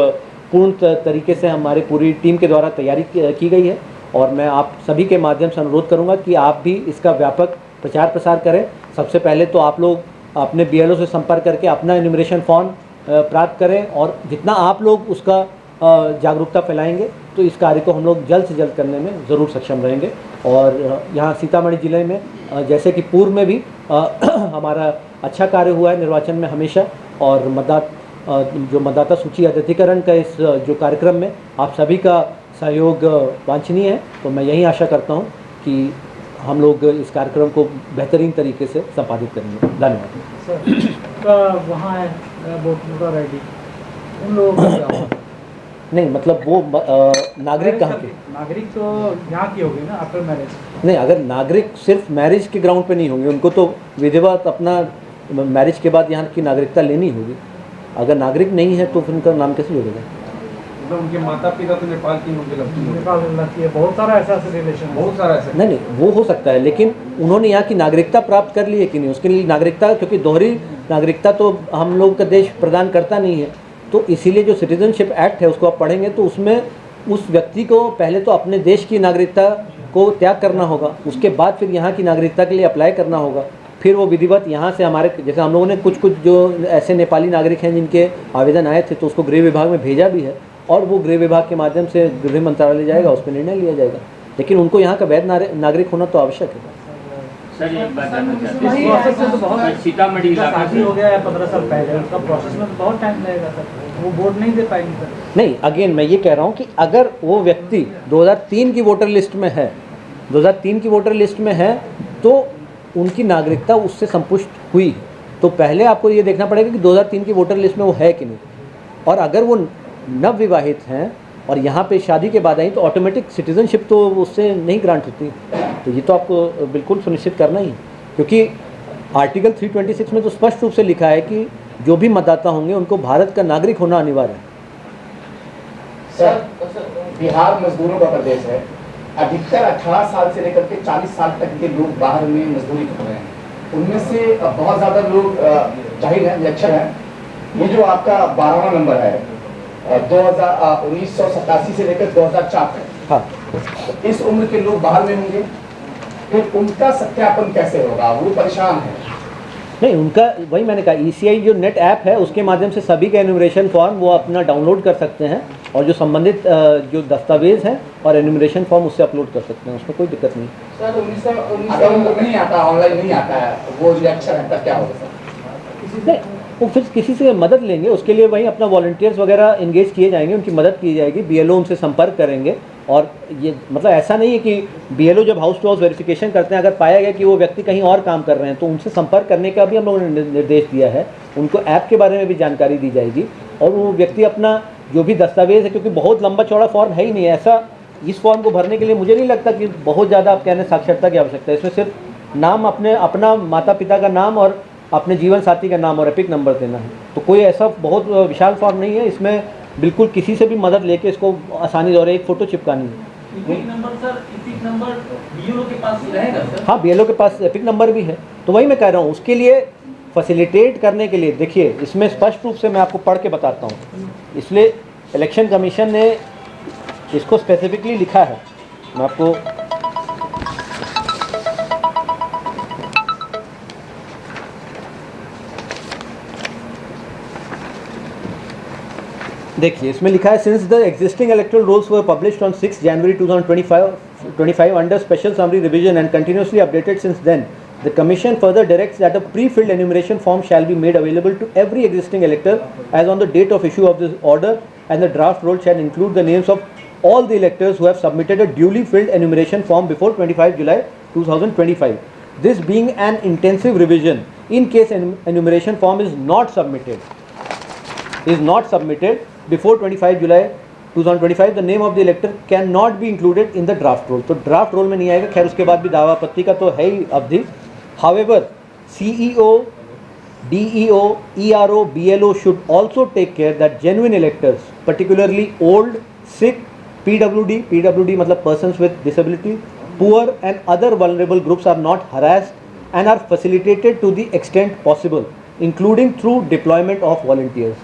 पूर्ण तरीके से हमारी पूरी टीम के द्वारा तैयारी की गई है। और मैं आप सभी के माध्यम से अनुरोध करूंगा कि आप भी इसका व्यापक प्रचार प्रसार करें। सबसे पहले तो आप लोग अपने BLO से संपर्क करके अपना एन्यूमरेशन फॉर्म प्राप्त करें और जितना आप लोग उसका जागरूकता फैलाएंगे तो इस कार्य को हम लोग जल्द से जल्द करने में ज़रूर सक्षम रहेंगे। और यहाँ सीतामढ़ी ज़िले में जैसे कि पूर्व में भी हमारा अच्छा कार्य हुआ है निर्वाचन में हमेशा। और जो मतदाता सूची अद्यतीकरण का इस जो कार्यक्रम में आप सभी का सहयोग वांछनीय है। तो मैं यही आशा करता हूँ कि हम लोग इस कार्यक्रम को बेहतरीन तरीके से संपादित करेंगे। धन्यवाद। सर वहाँ है वोटर ID उन लोगों का क्या होगा? नहीं मतलब वो नागरिक कहाँ के? नागरिक तो यहाँ की होगी ना आफ्टर मैरिज? नहीं, अगर नागरिक सिर्फ मैरिज के ग्राउंड पे नहीं होंगे, उनको तो विधिवत अपना मैरिज के बाद यहाँ की नागरिकता लेनी होगी। अगर नागरिक नहीं है तो फिर उनका नाम कैसे जोड़ेगा? मतलब उनके माता पिता तो नेपाल की होंगे, नेपाल लगती है, बहुत सारा ऐसा रिलेशन है, बहुत सारा ऐसा। नहीं वो हो सकता है, लेकिन उन्होंने यहाँ की नागरिकता प्राप्त कर ली है कि नहीं, उसके लिए नागरिकता, क्योंकि दोहरी नागरिकता तो हम लोग का देश प्रदान करता नहीं है। तो इसीलिए जो सिटीजनशिप एक्ट है उसको आप पढ़ेंगे तो उसमें उस व्यक्ति को पहले तो अपने देश की नागरिकता को त्याग करना होगा, उसके बाद फिर यहाँ की नागरिकता के लिए अप्लाई करना होगा। फिर वो विधिवत यहाँ से हमारे, जैसे हम लोगों ने कुछ जो ऐसे नेपाली नागरिक हैं जिनके आवेदन आए थे तो उसको गृह विभाग में भेजा भी है और वो गृह विभाग के माध्यम से गृह मंत्रालय जाएगा, उस पर निर्णय लिया जाएगा। लेकिन उनको यहाँ का वैध नागरिक होना तो आवश्यक है। सर एक बात जानना चाहते हैं, सीतामढ़ी इलाका शादी हो गया है 15 साल पहले, उसका प्रोसेस में तो बहुत टाइम लगेगा सर, वो वोट नहीं दे पाएंगे सर। नहीं, अगेन मैं ये कह रहा हूँ कि अगर वो व्यक्ति 2003 की वोटर लिस्ट में है, 2003 की वोटर लिस्ट में है तो उनकी नागरिकता उससे संपुष्ट हुई है। तो पहले आपको ये देखना पड़ेगा कि 2003 की वोटर लिस्ट में वो है कि नहीं। और अगर वो नवविवाहित हैं और यहाँ पे शादी के बाद आई तो ऑटोमेटिक सिटीजनशिप तो उससे नहीं ग्रांट होती। तो ये तो आपको बिल्कुल सुनिश्चित करना ही है, क्योंकि आर्टिकल 326 में तो स्पष्ट रूप से लिखा है कि जो भी मतदाता होंगे उनको भारत का नागरिक होना अनिवार्य है। सर बिहार मजदूरों का प्रदेश है, अधिकतर 18 साल से लेकर के 40 साल तक के लोग बाहर में मजदूरी कर रहे हैं। उनमें से बहुत ज़्यादा लोग जाहिर है निरक्षर हैं। ये जो आपका 12वां नंबर है 1987 से लेकर 2004 तक, हाँ, इस उम्र के लोग बाहर में होंगे, फिर उनका सत्यापन कैसे होगा? वो परेशान है। नहीं, उनका वही मैंने कहा, ECI जो नेट ऐप है उसके माध्यम से सभी का एन्यूमरेशन फॉर्म वो अपना डाउनलोड कर सकते हैं और जो संबंधित जो दस्तावेज हैं और एन्यूमरेशन फॉर्म उससे अपलोड कर सकते हैं, उसमें कोई दिक्कत नहीं। सर 19 अगर उनको नहीं आता, ऑनलाइन नहीं आता है, वो निरक्षर है, तब क्या होगा सर? नहीं, वो फिर किसी से मदद लेंगे, उसके लिए वही अपना वॉलंटियर्स वगैरह इंगेज किए जाएंगे, उनकी मदद की जाएगी, BLO उनसे संपर्क करेंगे। और ये मतलब ऐसा नहीं है कि BLO जब हाउस टू हाउस वेरिफिकेशन करते हैं, अगर पाया गया कि वो व्यक्ति कहीं और काम कर रहे हैं तो उनसे संपर्क करने का भी हम लोगों ने निर्देश दिया है। उनको ऐप के बारे में भी जानकारी दी जाएगी और वो व्यक्ति अपना जो भी दस्तावेज है, क्योंकि बहुत लंबा चौड़ा फॉर्म है ही नहीं ऐसा, इस फॉर्म को भरने के लिए मुझे नहीं लगता कि बहुत ज़्यादा आप कहने साक्षरता की आवश्यकता है। इसमें सिर्फ नाम, अपना माता पिता का नाम और अपने जीवन साथी का नाम और एपिक नंबर देना है। तो कोई ऐसा बहुत विशाल फॉर्म नहीं है। इसमें बिल्कुल किसी से भी मदद लेके इसको आसानी से, और एक फ़ोटो चिपकानी है। Epic number sir, epic number BLO के पास ही रहेगा सर? हाँ, बीएलओ के पास एपिक नंबर भी है। तो वही मैं कह रहा हूँ, उसके लिए फैसिलिटेट करने के लिए देखिए इसमें स्पष्ट रूप से मैं आपको पढ़ के बताता हूँ। इसलिए इलेक्शन कमीशन ने इसको स्पेसिफिकली लिखा है, मैं आपको देखिए इसमें लिखा है, since the existing electoral rolls were published on 6 January 2025 under special summary revision and continuously updated since then, the commission further directs that a pre-filled enumeration form shall be made available to every existing elector as on the date of issue of this order, and the draft roll shall include the names of all the electors who have submitted a duly filled enumeration form before 25 July 2025. This being an intensive revision, in case an enumeration form is not submitted before 25 July 2025, the name of the elector cannot be included in the draft roll. तो draft roll में नहीं आएगा। खैर उसके बाद भी दावा आपत्ति का तो है ही अवधि। However, CEO, DEO, ERO, BLO should also take care that genuine electors, particularly old, sick, PWD मतलब persons with disability, poor and other vulnerable groups are not harassed and are facilitated to the extent possible, including through deployment of volunteers.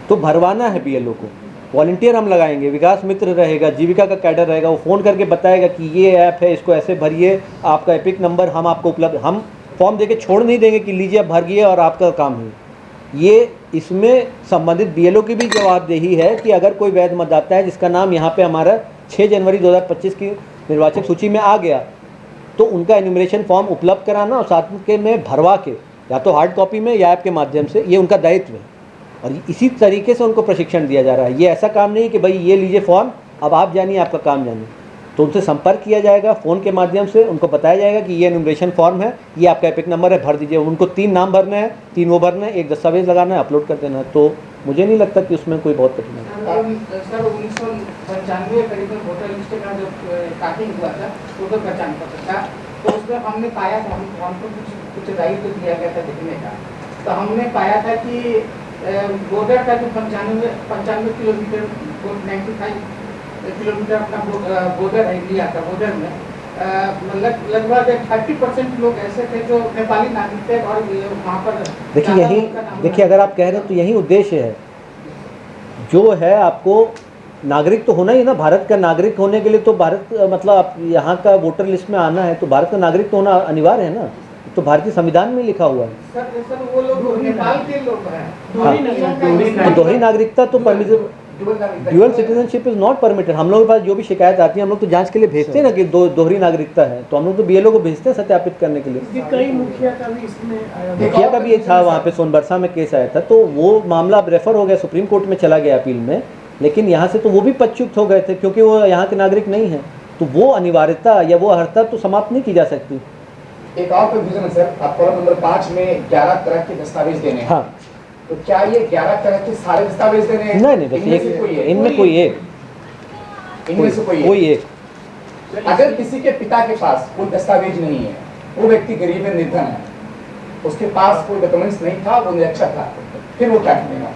तो भरवाना है BLO को, volunteer हम लगाएंगे, विकास मित्र रहेगा, जीविका का cadre रहेगा, वो फ़ोन करके बताएगा कि ये ऐप है, इसको ऐसे भरिए, आपका एपिक नंबर हम आपको उपलब्ध, हम फॉर्म देके छोड़ नहीं देंगे कि लीजिए आप भर गए और आपका काम है। ये इसमें संबंधित बीएलओ की भी जवाबदेही है कि अगर कोई वैध मतदाता है जिसका नाम यहाँ पे हमारा 6 जनवरी 2025 की निर्वाचक सूची में आ गया, तो उनका एन्यूमरेशन फॉर्म उपलब्ध कराना और साथ के में भरवा के, या तो हार्ड कॉपी में या ऐप के माध्यम से, ये उनका दायित्व है। और इसी तरीके से उनको प्रशिक्षण दिया जा रहा है। ये ऐसा काम नहीं कि भाई ये लीजिए फॉर्म, अब आप जानिए आपका काम जानिए। तो उनसे संपर्क किया जाएगा फ़ोन के माध्यम से, उनको बताया जाएगा कि ये एन्यूमरेशन फॉर्म है, ये आपका एपिक नंबर है, भर दीजिए। उनको 3 नाम भरने हैं, 3 वो भरना है, एक दस्तावेज लगाना है, अपलोड कर देना है। तो मुझे नहीं लगता कि उसमें कोई बहुत कठिनाई है। सर 1995 करीबन वोटर लिस्ट का जब काटिंग हुआ था, वोटर पहचान पत्र था, तो उसमें हमने पाया था, हमको कुछ दायित्व दिया गया था देखने का, तो हमने पाया था कि बॉर्डर का जो 95 किलोमीटर 95 किलोमीटर अपना बॉर्डर एरिया था, बॉर्डर में लगभग 30% लोग ऐसे थे जो नेपाली नागरिक थे और वहाँ पर देखिए अगर आप कह रहे हैं तो यही उद्देश्य है। जो है आपको नागरिक तो होना ही ना, भारत का नागरिक होने के लिए तो भारत मतलब आप यहाँ का वोटर लिस्ट में आना है तो भारत का नागरिक तो होना अनिवार्य है ना, तो भारतीय संविधान में लिखा हुआ है। सर वो लोग नेपाल के लोग हैं, दोहरी नागरिकता तो permitted, dual citizenship is not permitted. हम लोग के पास जो भी शिकायत आती है हम लोग तो जांच के लिए भेजते हैं ना कि दोहरी नागरिकता है, तो हम लोग तो बीएलओ को भेजते हैं सत्यापित करने के लिए। कई मुखिया का भी इसमें मुखिया का भी एक था, वहाँ पे सोनबरसा में केस आया था, तो वो मामला अब रेफर हो गया, सुप्रीम कोर्ट में चला गया अपील में, लेकिन यहाँ से तो वो भी पदच्युत हो गए थे क्योंकि वो यहाँ के नागरिक नहीं है। तो वो अनिवार्यता या वो अर्हता तो समाप्त नहीं की जा सकती। एक और कंफ्यूजन है सर, आप कॉलम नंबर 5 में 11 तरह के दस्तावेज देने हैं। हाँ, तो क्या ये 11 तरह के सारे दस्तावेज देने हैं? नहीं, बस इनमें कोई एक, इनमें से कोई एक। अगर किसी के पिता के पास कोई दस्तावेज नहीं है, वो व्यक्ति गरीब है, निर्धन है, उसके पास कोई डॉक्यूमेंट्स नहीं था, वो निरक्षर था, फिर वो क्या करेगा?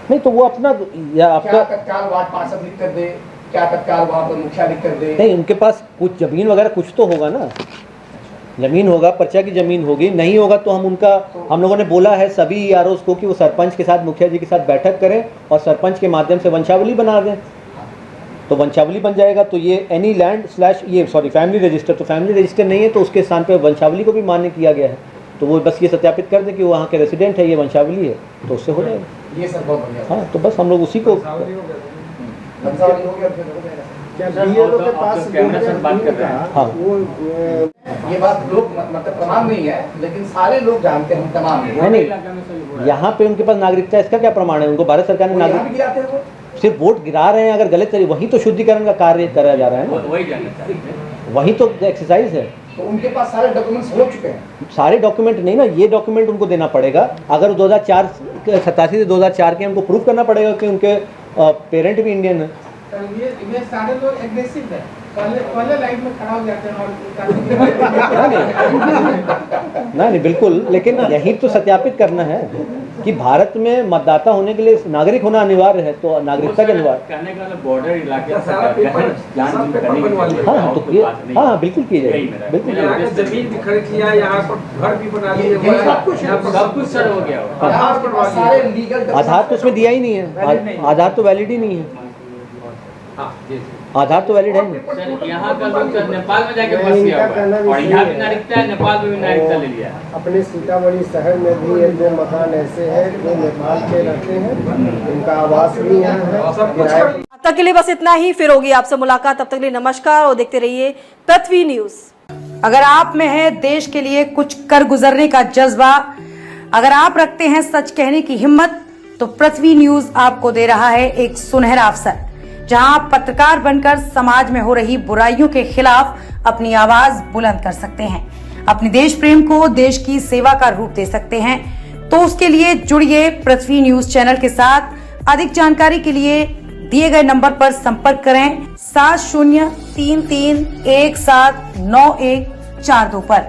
नहीं तो वो अपना या आपका तत्काल वार्ड पार्षद लिख कर दे, क्या तत्काल वहाँ पर मुखिया लिख कर दे? नहीं, उनके पास कुछ जमीन वगैरह कुछ तो होगा ना, जमीन होगा, पर्चा की जमीन होगी। नहीं होगा तो हम लोगों ने बोला है सभी आरओ को कि वो सरपंच के साथ, मुखिया जी के साथ बैठक करें और सरपंच के माध्यम से वंशावली बना दें, तो वंशावली बन जाएगा। तो ये एनी लैंड / ये फैमिली रजिस्टर, तो फैमिली रजिस्टर नहीं है तो उसके स्थान पर वंशावली को भी मान्य किया गया है। तो वो बस ये सत्यापित कर दें कि वो वहाँ के रेसिडेंट है, ये वंशावली है, तो उससे हो जाएगा। ये सर बहुत बढ़िया। हाँ, तो बस हम लोग उसी को हाँ, ये बात लोग मतलब तमाम नहीं है, लेकिन सारे लोग जानते हैं, हम तमाम नहीं, यहाँ पे उनके पास नागरिकता, इसका क्या प्रमाण है? उनको भारत सरकार ने नागरिक सिर्फ वोट गिरा रहे हैं, अगर गलत तरीके, वही तो शुद्धिकरण का कार्य करा जा रहा है ना, वही तो एक्सरसाइज है। तो उनके पास सारे डॉक्यूमेंट्स हो चुके हैं। सारे डॉक्यूमेंट नहीं ना, ये डॉक्यूमेंट उनको देना पड़ेगा। अगर 2087 से 2004 के, उनको प्रूव करना पड़ेगा कि उनके पेरेंट भी इंडियन है। ये सारे लोग एग्रेसिव है, पहले लाइन में खड़ा हो जाते हैं और नहीं बिल्कुल, लेकिन यही तो सत्यापित करना है। कि भारत में मतदाता होने के लिए नागरिक होना अनिवार्य है, तो नागरिकता के अनिवार्य कहने का मतलब बॉर्डर इलाके सारा पेपर बनवा लिया। हाँ तो हाँ बिल्कुल की जाएगी, बिल्कुल यहाँ पे जमीन भी खरीद लिया, यहाँ पर घर भी बना लिए, सब कुछ सर हो गया होगा। यहाँ के पास सारे लीगल आधार तो उसमें दिया ही नहीं है, आधार तो वैलिड ही नहीं है, हाँ जी जी। आधार तो वैलिड है नहीं। सर यहाँ का लोग सर नेपाल में जाके फंस गया हुआ है और यहाँ भी नागरिकता है, नेपाल में भी नागरिकता ले लिया है। अपने सीतामढ़ी शहर में भी एक दो मकान ऐसे हैं जो नेपाल के रहते हैं, उनका आवास भी यहाँ है। अब तक के लिए बस इतना ही, फिर होगी आपसे मुलाकात। तब तक के लिए नमस्कार और देखते रहिए पृथ्वी न्यूज। अगर आप में है देश के लिए कुछ कर गुजरने का जज्बा, अगर आप रखते हैं सच कहने की हिम्मत, तो पृथ्वी न्यूज आपको दे रहा है एक सुनहरा अवसर, जहां आप पत्रकार बनकर समाज में हो रही बुराइयों के खिलाफ अपनी आवाज बुलंद कर सकते हैं, अपने देश प्रेम को देश की सेवा का रूप दे सकते हैं। तो उसके लिए जुड़िए पृथ्वी न्यूज चैनल के साथ। अधिक जानकारी के लिए दिए गए नंबर पर संपर्क करें 7033179142 पर।